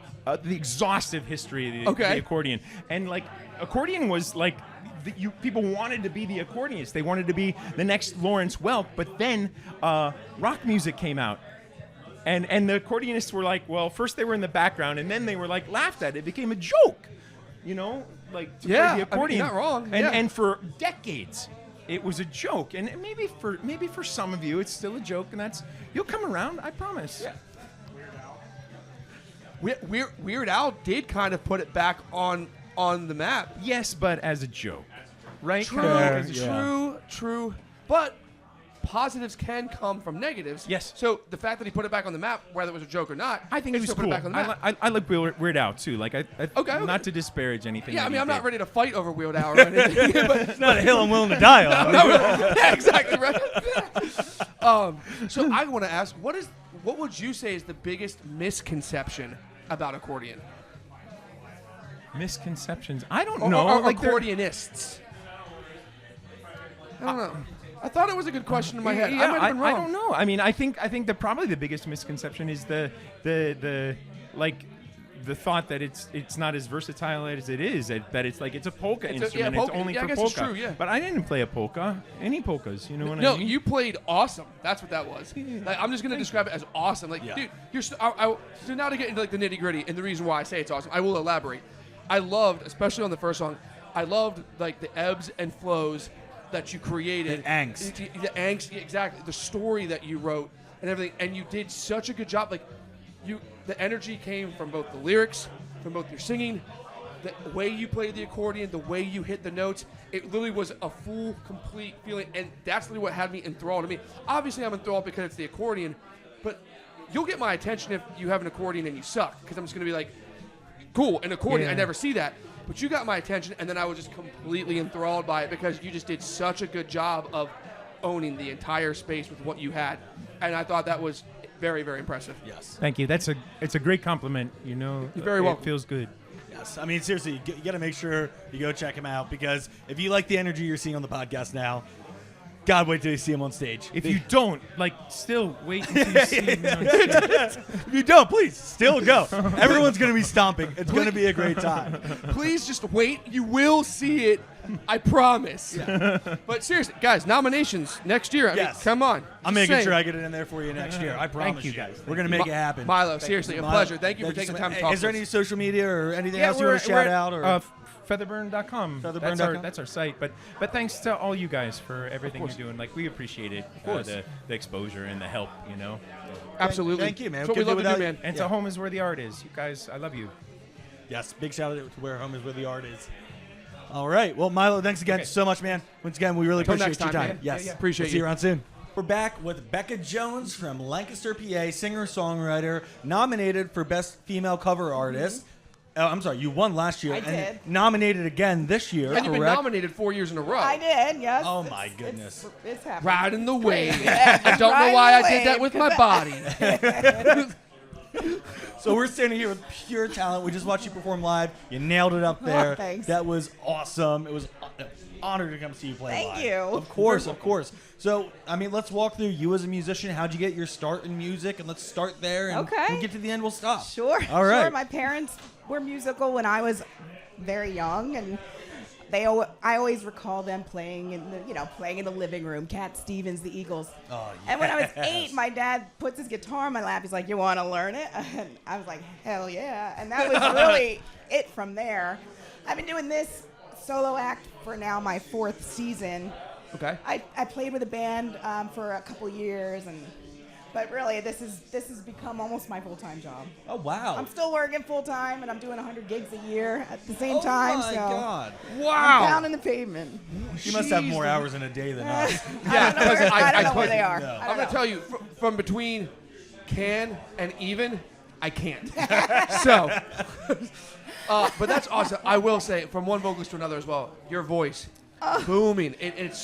exhaustive history of the accordion, and like accordion was like people wanted to be the accordionists. They wanted to be the next Lawrence Welk, but then rock music came out. And the accordionists were like, well, first they were in the background, and then they were like laughed at. It became a joke, like to play the accordion. I mean, you're not wrong. And for decades, it was a joke. And maybe for some of you, it's still a joke, and you'll come around. I promise. Yeah. Weird Al did kind of put it back on the map. Yes, but as a joke, right? True. But positives can come from negatives. Yes. So the fact that he put it back on the map, whether it was a joke or not, I think it was still cool. put it back on the map. I like Weird Al too. Like Okay. Not to disparage anything. Yeah, I that mean, he I'm not did. ready to fight over Weird Al or anything. But It's not a hill I'm willing to die on. yeah, exactly right. So I want to ask, what would you say is the biggest misconception about accordion? Misconceptions. I don't know. Or like accordionists. I don't know. I thought it was a good question in my head. Yeah, I might have been wrong. I don't know. I mean, I think probably the biggest misconception is the thought that it's not as versatile as it is. That it's like it's a polka instrument. polka. It's only Yeah, I for guess polka. it's true, yeah. But I didn't play a polka. Any polkas, you know what I No, mean? you played awesome. That's what that was. Like, I'm just gonna describe it as awesome. Like, dude, you're so now to get into like the nitty gritty and the reason why I say it's awesome, I will elaborate. I loved, especially on the first song, I loved like the ebbs and flows that you created. The angst. The angst, exactly. The story that you wrote and everything, and you did such a good job. Like, the energy came from both the lyrics, from both your singing, the way you played the accordion, the way you hit the notes. It literally was a full, complete feeling, and that's really what had me enthralled. I mean, obviously I'm enthralled because it's the accordion, but you'll get my attention if you have an accordion and you suck, because I'm just going to be like, cool, an accordion, I never see that. But you got my attention, and then I was just completely enthralled by it because you just did such a good job of owning the entire space with what you had. And I thought that was very, very impressive. Yes. Thank you. It's a great compliment. You know, You're very welcome. It feels good. Yes. I mean, seriously, you got to make sure you go check him out, because if you like the energy you're seeing on the podcast now, God, wait till you see him on stage. If you don't, still wait until you see him on stage. If you don't, please, still go. Everyone's going to be stomping. It's going to be a great time. Please just wait. You will see it. I promise. Yeah. But seriously, guys, nominations next year. I mean, come on. I'm making sure I get it in there for you next year. I promise. Thank you, guys. We're going to make it happen. Milo, seriously, a pleasure. Thank you for taking the time to talk Is there to any us. social media or anything else you want to shout out? Or Featherburn.com. Featherburn.com? That's our site. But thanks to all you guys for everything you're doing. Like, we appreciate it. Of course. The exposure and the help, you know. Absolutely. Thank you, man. That's what we love to do, man. And to home is where the art is. You guys, I love you. Yes, big shout out to where home is where the art is. All right. Well, Milo, thanks again so much, man. Once again, we really Until appreciate next your time, time. man. Yes. Yeah. Appreciate we'll see you you. around soon. We're back with Becca Jones from Lancaster, PA, singer-songwriter, nominated for Best Female Cover Artist. I'm sorry, you won last year. I and did. Nominated again this year, And you've been correct? nominated 4 years in a row. I did, yes. Oh, my goodness. It's happening. Riding the wave. Yeah, I don't know riding why the I did that wave, with 'cause my body. So we're standing here with pure talent. We just watched you perform live. You nailed it up there. Oh, thanks. That was awesome. It was an honor to come see you play Thank live. you. Of course, of course. So, I mean, let's walk through you as a musician. How'd you get your start in music? And let's start there. And Okay. when we get to the end, we'll stop. Sure. All right. Sure. My parents were musical when I was very young, and I always recall them playing in the living room. Cat Stevens, the Eagles. Oh, And when I was yes. 8, my dad puts his guitar in my lap. He's like, "You want to learn it?" And I was like, "Hell yeah!" And that was really it from there. I've been doing this solo act for now my 4th season. Okay. I played with a band for a couple years, but really this has become almost my full-time job. Oh, wow. I'm still working full-time, and I'm doing 100 gigs a year at the same time. Oh, my so God. Wow. I'm pounding the pavement. You must have more hours in a day than us. I don't know where they are. No. I I'm don't going to know. tell you, from between can and even, I can't. So, but that's awesome. I will say, from one vocalist to another as well, your voice, booming. It's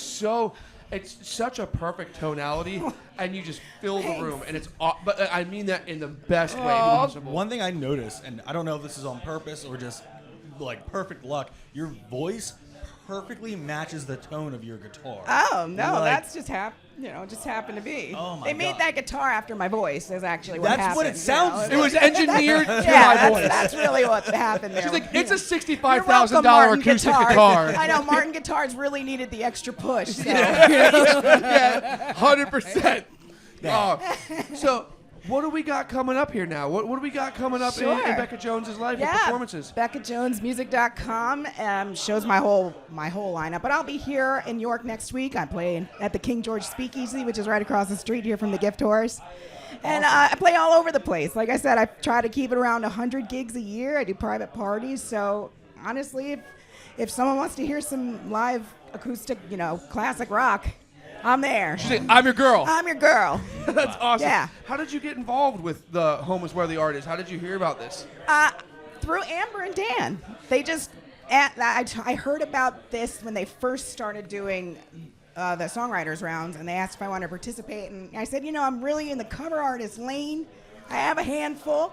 such a perfect tonality, and you just fill the room. And but I mean that in the best way possible. One thing I noticed, and I don't know if this is on purpose or just like perfect luck, your voice perfectly matches the tone of your guitar. Oh no, Like- that's just happened to be. Oh, my they made God. that guitar after my voice. Is actually what That's happened. what it sounds It was engineered to Yeah, my voice. that's really what happened there. She's like, it's a You're $65,000 welcome, acoustic Martin guitar. I know Martin guitars really needed the extra push. So. Yeah, 100%. So, what do we got coming up here now? What do we got coming up in Sure. Becca Jones's life with Yeah, performances? BeccaJonesMusic.com shows my whole lineup. But I'll be here in York next week. I'm playing at the King George Speakeasy, which is right across the street here from the Gift Horse. And I play all over the place. Like I said, I try to keep it around 100 gigs a year. I do private parties. So honestly, if someone wants to hear some live acoustic, classic rock, I'm there. She's like, I'm your girl. I'm your girl. That's awesome. Yeah. How did you get involved with the Home is Where the Art Is? How did you hear about this? Through Amber and Dan. They just, I heard about this when they first started doing the songwriters rounds, and they asked if I wanted to participate, and I said, I'm really in the cover artist lane. I have a handful,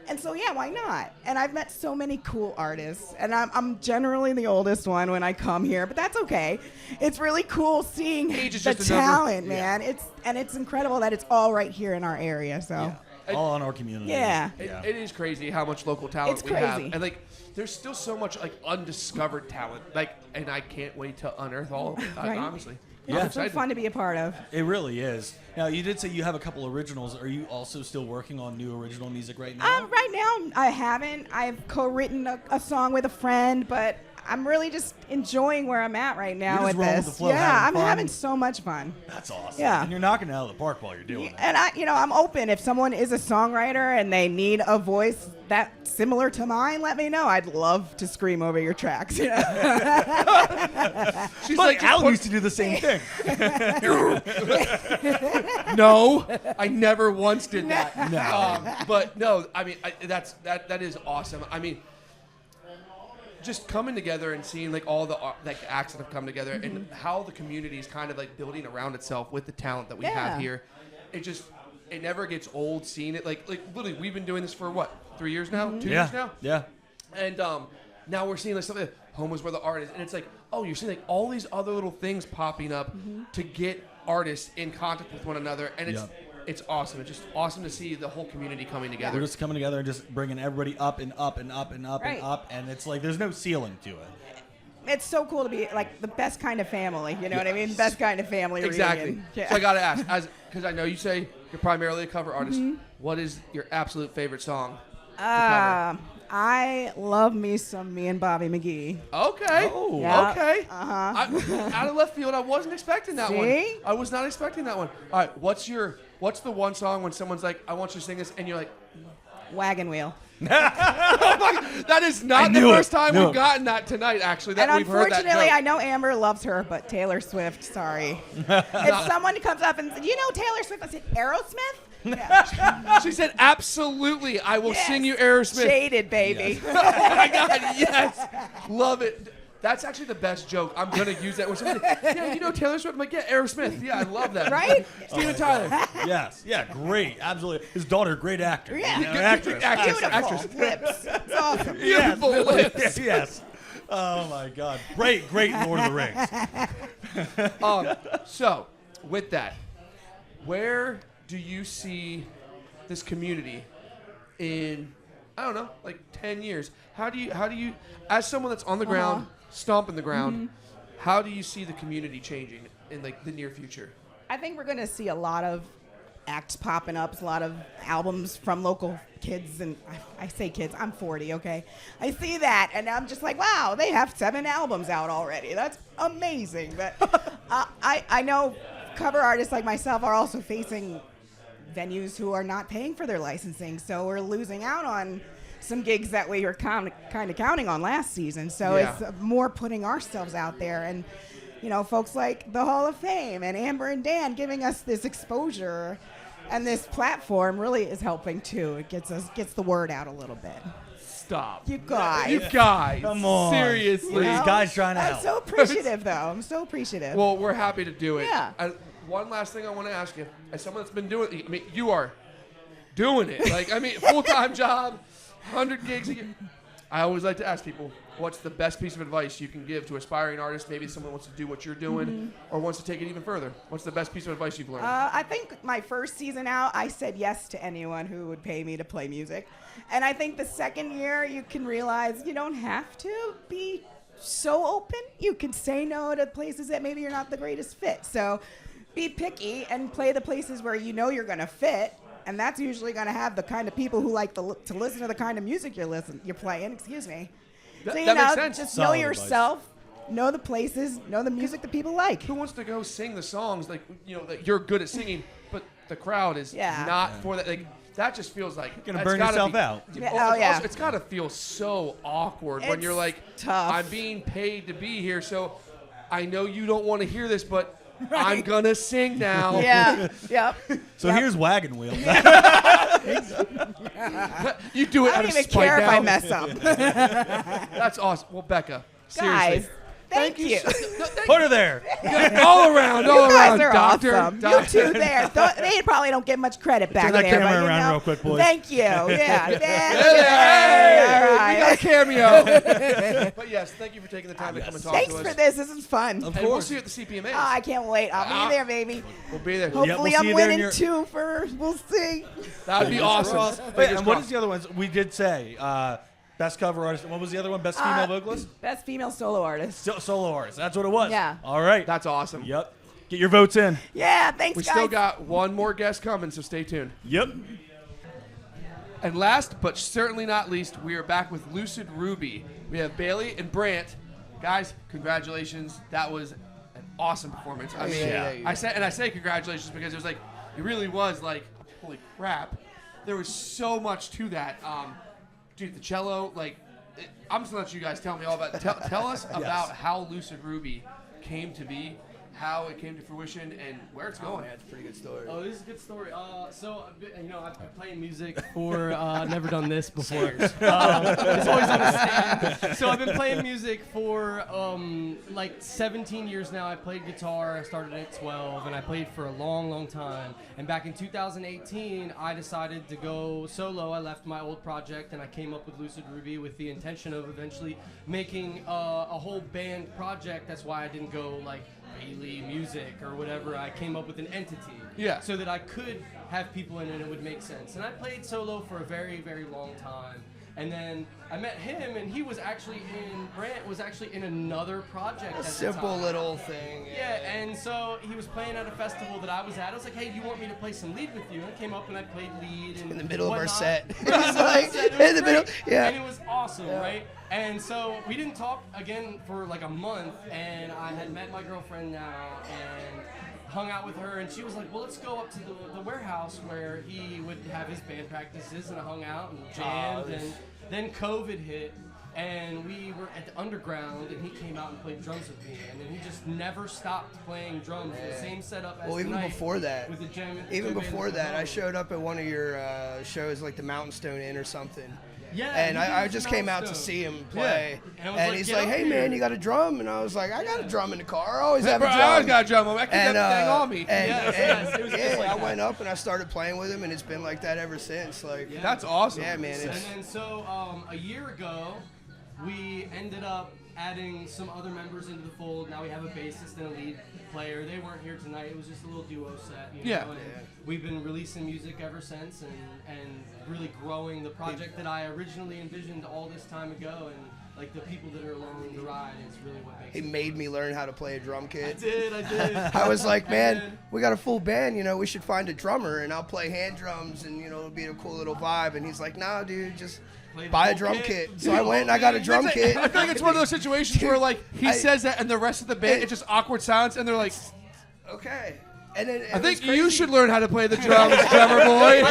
And so, yeah, why not? And I've met so many cool artists. And I'm generally the oldest one when I come here, but that's okay. It's really cool seeing the talent, man. It's incredible that it's all right here in our area. So all in our community. Yeah. It is crazy how much local talent we have. And, like, there's still so much, like, undiscovered talent. Like, and I can't wait to unearth all of it, honestly. Yeah, it's so fun to be a part of. It really is. Now, you did say you have a couple originals. Are you also still working on new original music right now? Right now, I haven't. I've co-written a song with a friend, but I'm really just enjoying where I'm at right now with this. With the flow, I'm having so much fun. That's awesome. Yeah. And you're knocking it out of the park while you're doing it. And I'm open. If someone is a songwriter and they need a voice that's similar to mine, let me know. I'd love to scream over your tracks. She's like, Alan used to do the same thing. No, I never once did that. No. But no, I mean, that is awesome. I mean, just coming together and seeing like all the like acts that have come together and how the community is kind of like building around itself with the talent that we have here. It never gets old seeing it. Like literally, we've been doing this for what, 3 years now, 2 years now. Yeah. And now we're seeing like something. Home is where the art is, and it's like, oh, you're seeing like all these other little things popping up to get artists in contact with one another, and it's awesome. It's just awesome to see the whole community coming together. We're just coming together and just bringing everybody up and up and up and up and up, and it's like there's no ceiling to it. It's so cool to be like the best kind of family. You know what I mean? Best kind of family. Exactly. Reunion. Yeah. So I gotta ask, because I know you say you're primarily a cover artist. What is your absolute favorite song? I love me some Me and Bobby McGee. Okay. Oh. Yeah. Okay. Out of left field, I wasn't expecting that one. See? I was not expecting that one. All right. What's the one song when someone's like, I want you to sing this, and you're like, Wagon Wheel. that is not the first time we've gotten that tonight, actually. That And we've heard that unfortunately, joke. I know Amber loves her, but Taylor Swift, sorry. If someone comes up and says, you know Taylor Swift, I said, Aerosmith? Yeah. She said, absolutely, I will sing you Aerosmith. Shaded, baby. Yes. Oh, my God, yes. Love it. That's actually the best joke. I'm going to use that. When somebody says, yeah, you know Taylor Swift? I'm like, yeah, Aerosmith. Yeah, I love that. Right? Steven Tyler. Yes. Yeah, great. Absolutely. His daughter, great actor. Yeah. Actress. Beautiful lips. It's awesome. Beautiful lips. Yes. Oh, my God. Great Lord of the Rings. So, with that, where do you see this community in, I don't know, like 10 years? How do you, as someone that's on the ground, stomping the ground, how do you see the community changing in like the near future? I think we're going to see a lot of acts popping up, a lot of albums from local kids, and I say kids, I'm 40, okay? I see that, and I'm just like, wow, they have 7 albums out already. That's amazing. But I know cover artists like myself are also facing venues who are not paying for their licensing, so we're losing out on some gigs that we were kind of counting on last season. So it's more putting ourselves out there, and you know, folks like the Hall of Fame and Amber and Dan giving us this exposure and this platform really is helping too. It gets the word out a little bit. Stop. You guys. You guys. Come on. Seriously. You know? These guys trying to help. I'm so appreciative, though. I'm so appreciative. Well, we're happy to do it. Yeah. One last thing I want to ask you. As someone that's been doing it, I mean, you are doing it. Like, I mean, full-time job, 100 gigs a year. I always like to ask people, what's the best piece of advice you can give to aspiring artists? Maybe someone wants to do what you're doing or wants to take it even further. What's the best piece of advice you've learned? I think my first season out, I said yes to anyone who would pay me to play music. And I think the second year, you can realize you don't have to be so open. You can say no to places that maybe you're not the greatest fit. So be picky and play the places where you know you're going to fit. And that's usually going to have the kind of people who like to listen to the kind of music you're playing. Excuse me. So, that makes sense. Just Solid know yourself, know the places, know the music that people like. Who wants to go sing the songs like, you know, that you're good at singing, but the crowd is not for that? Like, that just feels like you're gonna burn yourself out. Also, it's got to feel so awkward when you're like, tough. I'm being paid to be here, so I know you don't want to hear this, but I'm gonna sing now. Yeah. Yep. So here's Wagon Wheel. You do it I out don't of even spite care now. if I mess up. That's awesome. Well, Becca, seriously. Guys, thank you. Put her there. all around. You guys are Doctor. awesome. You two there. They probably don't get much credit back Turn that there. camera but, around real quick, boys. Thank you. Yeah. Hey, All right. we got a cameo. But yes, thank you for taking the time to come and talk Thanks to us. for this. This is fun. Of course. We'll see you at the CPMA. Oh, I can't wait. I'll be there, baby. We'll be there. Hopefully we'll see I'm you there in winning your- 2 for, we'll see. That'd be awesome. Wait, and what is the other ones? We did say best cover artist. What was the other one? Best female vocalist? Best female solo artist. Solo artist. That's what it was. Yeah. All right. That's awesome. Yep. Get your votes in. Yeah, thanks, We guys. still got one more guest coming, so stay tuned. Yep. And last, but certainly not least, we are back with Lucid Ruby. We have Bailey and Brant. Guys, congratulations. That was an awesome performance. I mean, I say congratulations because it was like, it really was like, holy crap. There was so much to that. Dude, the cello, like, I'm just gonna let you guys tell me all about. Tell us about how Lucid Ruby came to be, how it came to fruition, and where it's going. Yeah, it's a pretty good story. Oh, this is a good story. So, you know, I've been playing music for, never done this before. It's always on a stand. So I've been playing music for like 17 years now. I played guitar. I started at 12, and I played for a long, long time. And back in 2018, I decided to go solo. I left my old project, and I came up with Lucid Ruby with the intention of eventually making a whole band project. That's why I didn't go like Bailey Music or whatever. I came up with an entity, so that I could have people in it and it would make sense. And I played solo for a very, very long time. And then I met him, and he was actually Brant was actually in another project. A simple little thing. Yeah, and so he was playing at a festival that I was at. I was like, hey, do you want me to play some lead with you? And I came up and I played lead. And in the middle whatnot. of our set. It was like, in the middle, yeah. And it was awesome, right? And so we didn't talk again for like a month, and I had met my girlfriend now and hung out with her, and she was like, well, let's go up to the warehouse where he would have his band practices, and I hung out and jammed, and then COVID hit, and we were at the Underground, and he came out and played drums with me, and then he just never stopped playing drums. The same setup as even tonight before that, with the jam, even before that, I showed up at one of your shows, like the Mountain Stone Inn or something. Yeah, and I just came out to see him play, and and he's like, "Hey man, you got a drum?" And I was like, "I got a drum in the car. I always have a drum. I always got a drum. I keep that thing on me." And it was just like I that. went up and I started playing with him, and it's been like that ever since. Like, that's awesome. Yeah, man. And then so a year ago, we ended up adding some other members into the fold. Now we have a bassist and a lead player. They weren't here tonight. It was just a little duo set. You know? And we've been releasing music ever since, and really growing the project that I originally envisioned all this time ago. And like the people that are along the ride is really what makes He it. made me learn how to play a drum kit. I did. I was like, man, we got a full band, you know, we should find a drummer, and I'll play hand drums, and, you know, it'll be a cool little vibe. And he's like, nah, dude, just buy a drum kit. So I went and I got a drum kit. I feel like it's one of those situations where, like, he says that, and the rest of the band, it's just awkward silence, and they're like, okay. And then I think you should learn how to play the drums, drummer boy.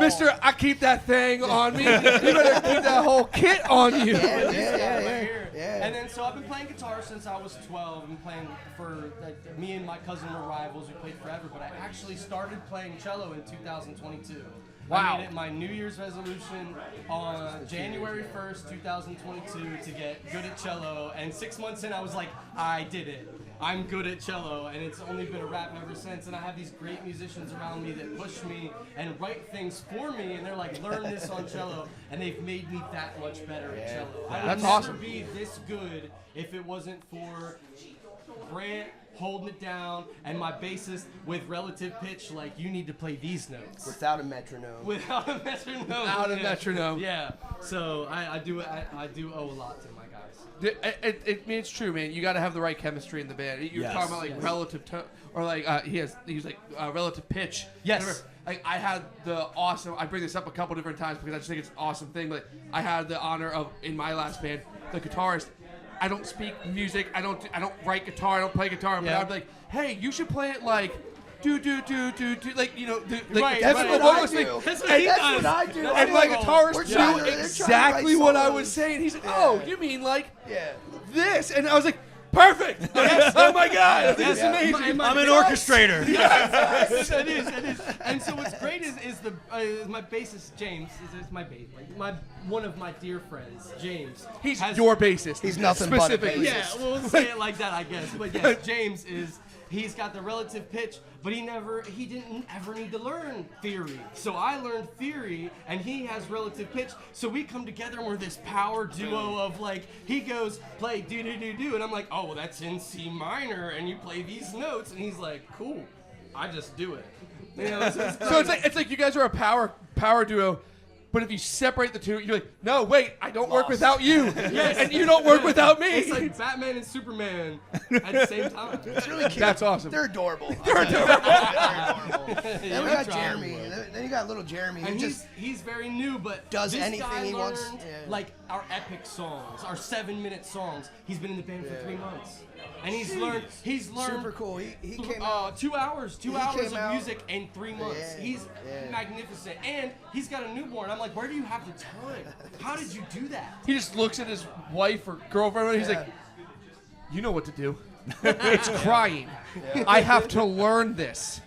Mister, I keep that thing on me. You better keep that whole kit on you. Yeah. And then so I've been playing guitar since I was 12. I've been playing for, like, me and my cousin were rivals. We played forever, but I actually started playing cello in 2022. Wow. I made it my New Year's resolution on January 1st, 2022 to get good at cello. And 6 months in, I was like, I did it. I'm good at cello, and it's only been a wrap ever since. And I have these great musicians around me that push me and write things for me, and they're like, learn this on cello, and they've made me that much better at cello. I would never be this good if it wasn't for Brant holding it down and my bassist with relative pitch, like, you need to play these notes. Without a metronome. Without a metronome. Without a metronome. Yeah. So I do owe a lot to my guys. I mean, it's true, man. You got to have the right chemistry in the band. You're talking about, like, relative tone, or like he's like relative pitch. Yes. Like, I had the awesome. I bring this up a couple different times because I just think it's an awesome thing. But I had the honor of, in my last band, the guitarist. I don't speak music. I don't write guitar. I don't play guitar. But I'd be like, hey, you should play it like do, like, you know, That's what I do. That's what I do. And my guitarist knew exactly what I was saying. He's like, oh, you mean like this? And I was like, Perfect. Oh my God, this is amazing. I'm an orchestrator. Yes, it is. And so what's great is my bassist James is my bass, one of my dear friends, James. He's your bassist. He's nothing but a bassist. Yeah, we'll say it like that, I guess. But yes, James he's got the relative pitch, but he didn't ever need to learn theory. So I learned theory, and he has relative pitch. So we come together and we're this power duo of like, he goes, play do-do-do-do, and I'm like, oh, well, that's in C minor, and you play these notes, and he's like, cool, I just do it. You know, so it's like you guys are a power duo. But if you separate the two, you're like, no, wait, I don't work without you. Yes. And you don't work without me. It's like Batman and Superman at the same time. It's really cute. That's awesome. They're adorable. They're adorable. Then we got Jeremy. Then you got little Jeremy. And he's very new, but does this anything guy he wants. learned, like our epic songs, our 7-minute songs. He's been in the band for 3 months. And he's learned super cool. He came 2 hours came of out. music in 3 months. Yeah, He's magnificent. And he's got a newborn. I'm like, where do you have the time? How did you do that? He just looks at his wife or girlfriend and he's like, you know what to do. It's crying. I have to learn this.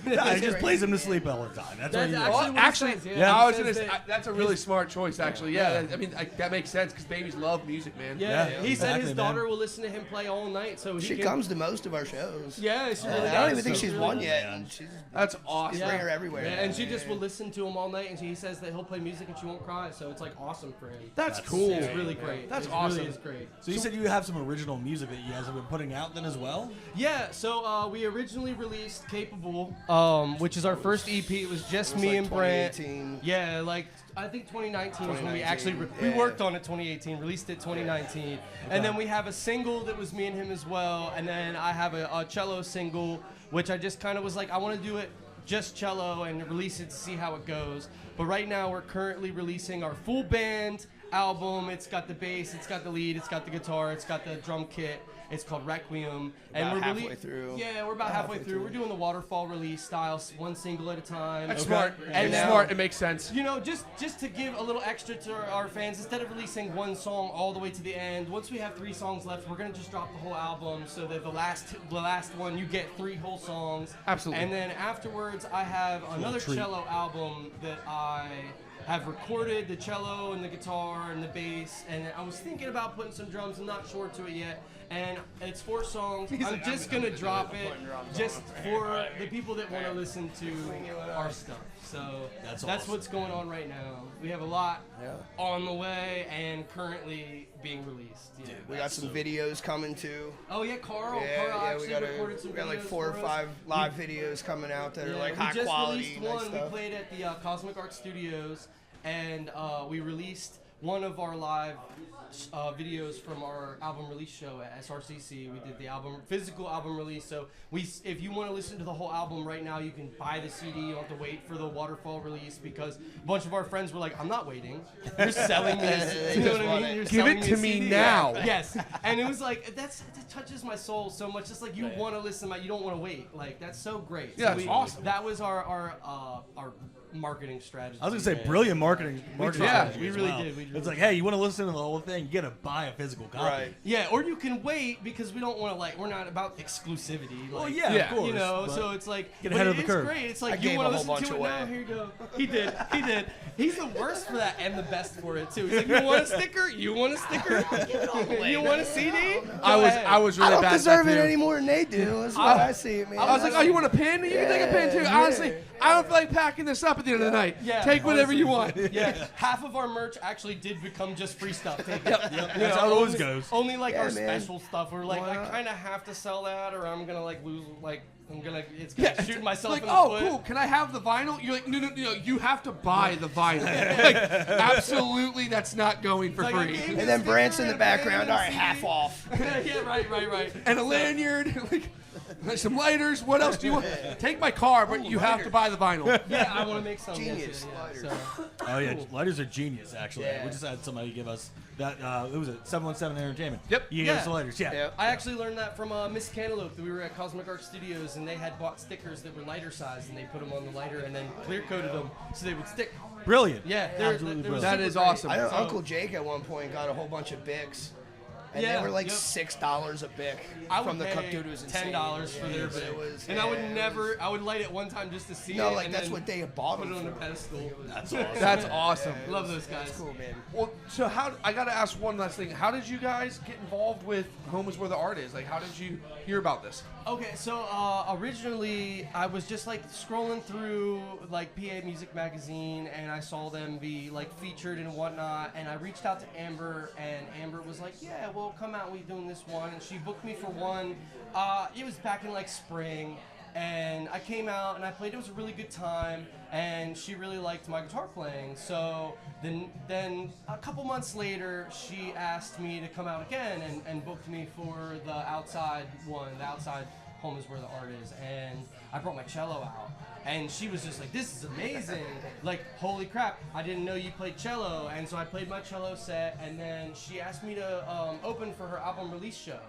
He just plays him to sleep all the time. That's what he does. That's a really smart choice, actually. Yeah, I mean, that makes sense because babies love music, man. Yeah, he said his daughter will listen to him play all night. So she comes to most of our shows. Yeah, she really does. I don't even think she's won yet. And that's awesome. Bring her everywhere. Yeah, and she just will listen to him all night, and he says that he'll play music and she won't cry. So it's like awesome for him. That's cool. It's really great. That's it awesome. Really is great. So you said you have some original music that you guys have been putting out then as well? Yeah, so we originally released Capable, which is our first EP. It was just me and Brant. 2018. Yeah, like I think 2019 was when we actually we worked on it. 2018, released it 2019, and then we have a single that was me and him as well, and then I have a cello single, which I just kind of was like, I want to do it just cello and release it to see how it goes. But right now we're currently releasing our full band album. It's got the bass, it's got the lead, it's got the guitar, it's got the drum kit. It's called Requiem, and we're halfway through. Yeah, we're about halfway through. We're doing the waterfall release style, one single at a time. That's smart. And it's smart. It makes sense. You know, just to give a little extra to our fans, instead of releasing one song all the way to the end, once we have 3 songs left, we're gonna just drop the whole album so that the last one you get 3 whole songs. Absolutely. And then afterwards, I have another cello album that I have recorded the cello and the guitar and the bass, and I was thinking about putting some drums. I'm not sure to it yet. And it's 4 songs. I'm just going to drop it just for the people that want to listen to our stuff. So that's awesome. What's going on right now. We have a lot on the way and currently being released. Yeah. We got some videos coming too. Oh yeah, Carl actually recorded some videos. We got like 4 or 5 live videos coming out that are like high quality. We just released one. Stuff. We played at the Cosmic Art Studios, and we released one of our live videos from our album release show at SRCC. We did the physical album release. So if you want to listen to the whole album right now, you can buy the CD. You don't have to wait for the waterfall release because a bunch of our friends were like, "I'm not waiting. You're selling me. You know what I mean? You're Give selling it to me CD." now. Yes, and it was like that touches my soul so much. Just like you want to listen, you don't want to wait. Like that's so great. Yeah, so that's awesome. That was our marketing strategy. I was gonna say brilliant marketing strategy. We as really well. did. It's like, hey, you want to listen to the whole thing? You gotta buy a physical copy. Right. Yeah, or you can wait because we don't want to we're not about exclusivity. Well, of course. You know, so it's like get ahead of the curve. It's great. It's like I you gave want a to whole listen to bunch it now. away. Here you go. He did. He's the worst for that and the best for it too. He's like, you want a sticker? You want a sticker? You want a CD? I was really I bad don't deserve at it that, any more than they do. That's why I see it, man. I was like, oh, you want a pin? You can take a pin too. Honestly, I don't feel like packing this up at the end of the night. Yeah, Take whatever you want. Yeah, half of our merch actually did become just free stuff. Take it. That's how it always goes. Only like our man. special stuff. We're like, Why I not? kind of have to sell that, or I'm gonna lose. It's gonna shoot myself Like, in the oh, foot. cool. Can I have the vinyl? You're like, no. You have to buy the vinyl. Like, absolutely, that's not going for free. And then Brant's in the background. All right, half off. Yeah, right. And a lanyard, like some lighters. What else do you want? Take my car, but you have to buy the vinyl. Yeah, I want to make some. Genius. So. Oh yeah, lighters are genius. Actually, we just had somebody give us that. Who was it? 717 Entertainment. Yep. You gave us the lighters. Yeah. I actually learned that from Miss Cantaloupe. We were at Cosmic Art Studios, and they had bought stickers that were lighter size, and they put them on the lighter, and then clear coated them so they would stick. Brilliant. Yeah, absolutely brilliant. That is awesome. I know Uncle Jake at one point got a whole bunch of Bics. and they were like $6 a bic from the cook. Dude, it was insane. $10 for their bic. And I would light it one time just to see it. No, like and that's then what they bought put them it on a for. pedestal. That's awesome. That's awesome. Love those guys. That's cool, man. Well, so I got to ask one last thing. How did you guys get involved with Home is Where the Art Is? Like, how did you hear about this? Okay, so originally I was just like scrolling through like PA Music Magazine, and I saw them be like featured and whatnot, and I reached out to Amber, and Amber was like, yeah, well, come out, we doing this one, and she booked me for one. It was back in like spring, and I came out and I played. It was a really good time, and she really liked my guitar playing. So then a couple months later, she asked me to come out again and booked me for the outside one, the outside Home is Where the Art Is. And I brought my cello out, and she was just like, this is amazing. Like, holy crap, I didn't know you played cello. And so I played my cello set, and then she asked me to open for her album release show.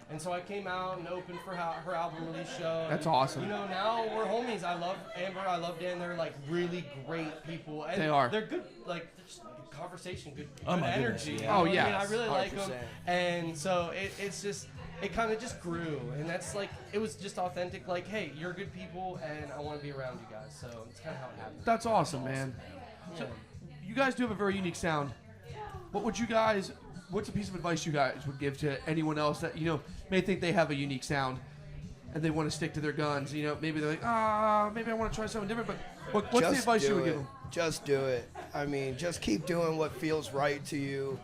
And so I came out and opened for her album release show. That's and, awesome. You know, now we're homies. I love Amber. I love Dan. They're like really great people. And They are. They're good, like, just good conversation, good Oh my energy. goodness, You yeah. know Oh, what I yeah. mean? I really like 100%. them. And so it's just, it kind of just grew. And that's like, it was just authentic. Like, hey, you're good people, and I want to be around you guys. So it's kind of how it happened. That's awesome, man. So, you guys do have a very unique sound. What's a piece of advice you guys would give to anyone else that, you know, may think they have a unique sound and they want to stick to their guns? You know, maybe they're like, maybe I want to try something different, but what's the advice you would give them? Just do it. I mean, just keep doing what feels right to you,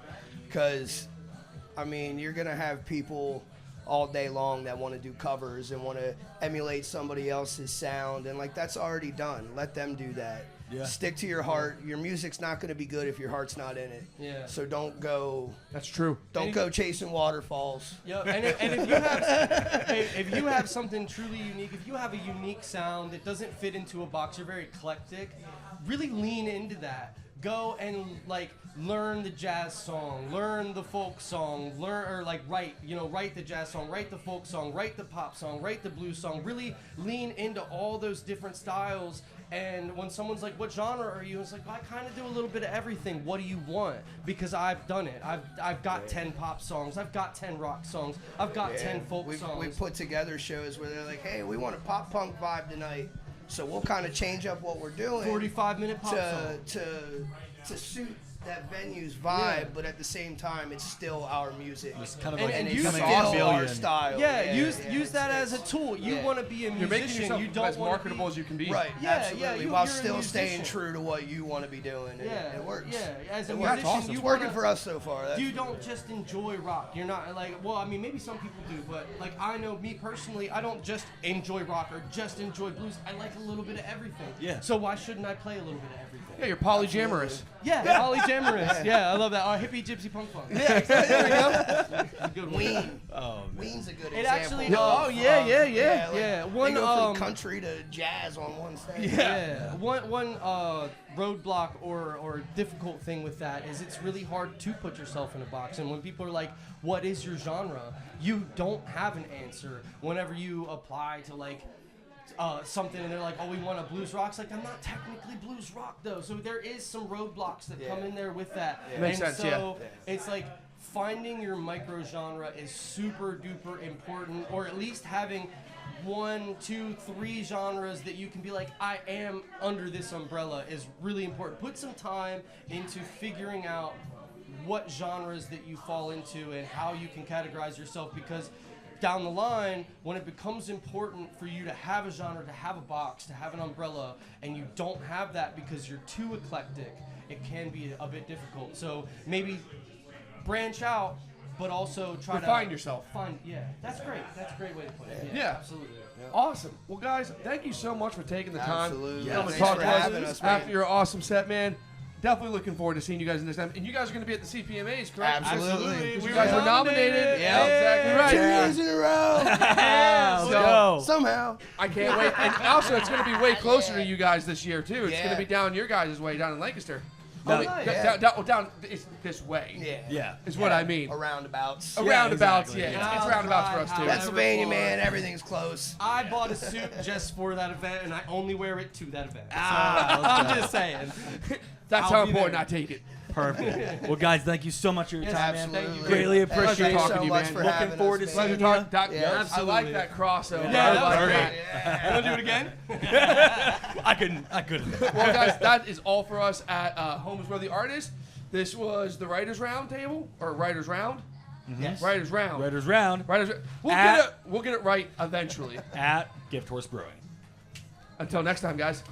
because, I mean, you're going to have people all day long that want to do covers and want to emulate somebody else's sound, and, like, that's already done. Let them do that. Yeah. Stick to your heart. Your music's not going to be good if your heart's not in it. Yeah. So don't go. That's true. Don't go chasing waterfalls. Yep. And if you have something truly unique, if you have a unique sound that doesn't fit into a box, you're very eclectic, really lean into that. Go and like learn the jazz song, learn the folk song, write the jazz song, write the folk song, write the pop song, write the blues song. Really lean into all those different styles. And when someone's like, what genre are you? It's like, well, I kind of do a little bit of everything. What do you want? Because I've done it. I've got 10 pop songs. I've got 10 rock songs. I've got 10 folk songs. We put together shows where they're like, hey, we want a pop punk vibe tonight. So we'll kind of change up what we're doing. 45-minute pop song. To suit that venue's vibe, but at the same time, it's still our music. It's kind of And- like and it's use still it- our style. Use that as a tool. You want to be a You're making musician. yourself You don't as want marketable as you can be. Right, Yeah, absolutely. yeah, while you're a still staying musician. true to what you want to be doing. And it works. Yeah, as a It musician, works. Awesome. you It's working wanna- for us so far. You don't just enjoy rock. You're not like, well, I mean, maybe some people do, but like I know me personally, I don't just enjoy rock or just enjoy blues. I like a little bit of everything. Yeah. So why shouldn't I play a little bit of everything? Yeah, you're polyamorous. Yeah, polyamorous. Yeah, I love that. Hippie gypsy punk funk. Yeah, exactly. There we go. It's a good one. Ween. Oh, man. Ween's a good It example. actually- of, oh, yeah. Like, One, they go from country to jazz on one stage. Yeah. One roadblock or difficult thing with that is it's really hard to put yourself in a box. And when people are like, what is your genre? You don't have an answer whenever you apply to like something and they're like, oh, we want a blues rock. It's like, I'm not technically blues rock though. So there is some roadblocks that come in there with that. Makes and sense, so it's like finding your micro genre is super duper important, or at least having 1, 2, 3 genres that you can be like, I am under this umbrella is really important. Put some time into figuring out what genres that you fall into and how you can categorize yourself, because down the line, when it becomes important for you to have a genre, to have a box, to have an umbrella, and you don't have that because you're too eclectic, it can be a bit difficult. So maybe branch out, but also try to find yourself. That's great. That's a great way to put it. Yeah. Absolutely. Awesome. Well, guys, thank you so much for taking the time. Absolutely. to come and Thanks talk for to us having us, man. after your awesome set, man. Definitely looking forward to seeing you guys next time. And you guys are going to be at the CPMAs, correct? Absolutely. You guys were nominated. Yeah, exactly right. 2 years in a row. Let's go. Somehow. I can't wait. And also, it's going to be way closer to you guys this year, too. It's going Yeah. to be down your guys' way, down in Lancaster. Yeah. Down it's this way. Yeah. Is what I mean. Roundabouts. Roundabouts, exactly. yeah. It's roundabouts for us, too. Pennsylvania, man, everything's close. I bought a suit just for that event, and I only wear it to that event. So, I'm just saying. That's I'll how be important there. I take it. Perfect. Well, guys, thank you so much for your time, man. Absolutely. Greatly appreciate Thank you talking to you, so much man. for Looking having forward us, to man. seeing Pleasure you. talk, Doc. Yeah, I like that crossover. Yeah, that was great. You want to do it again? I couldn't. Well, guys, that is all for us at Home is Where the Art Is. This was the Writers Round Table, or Writers Round. Yes. Writers Round. Writers Round. We'll get it right eventually. At Gift Horse Brewing. Until next time, guys.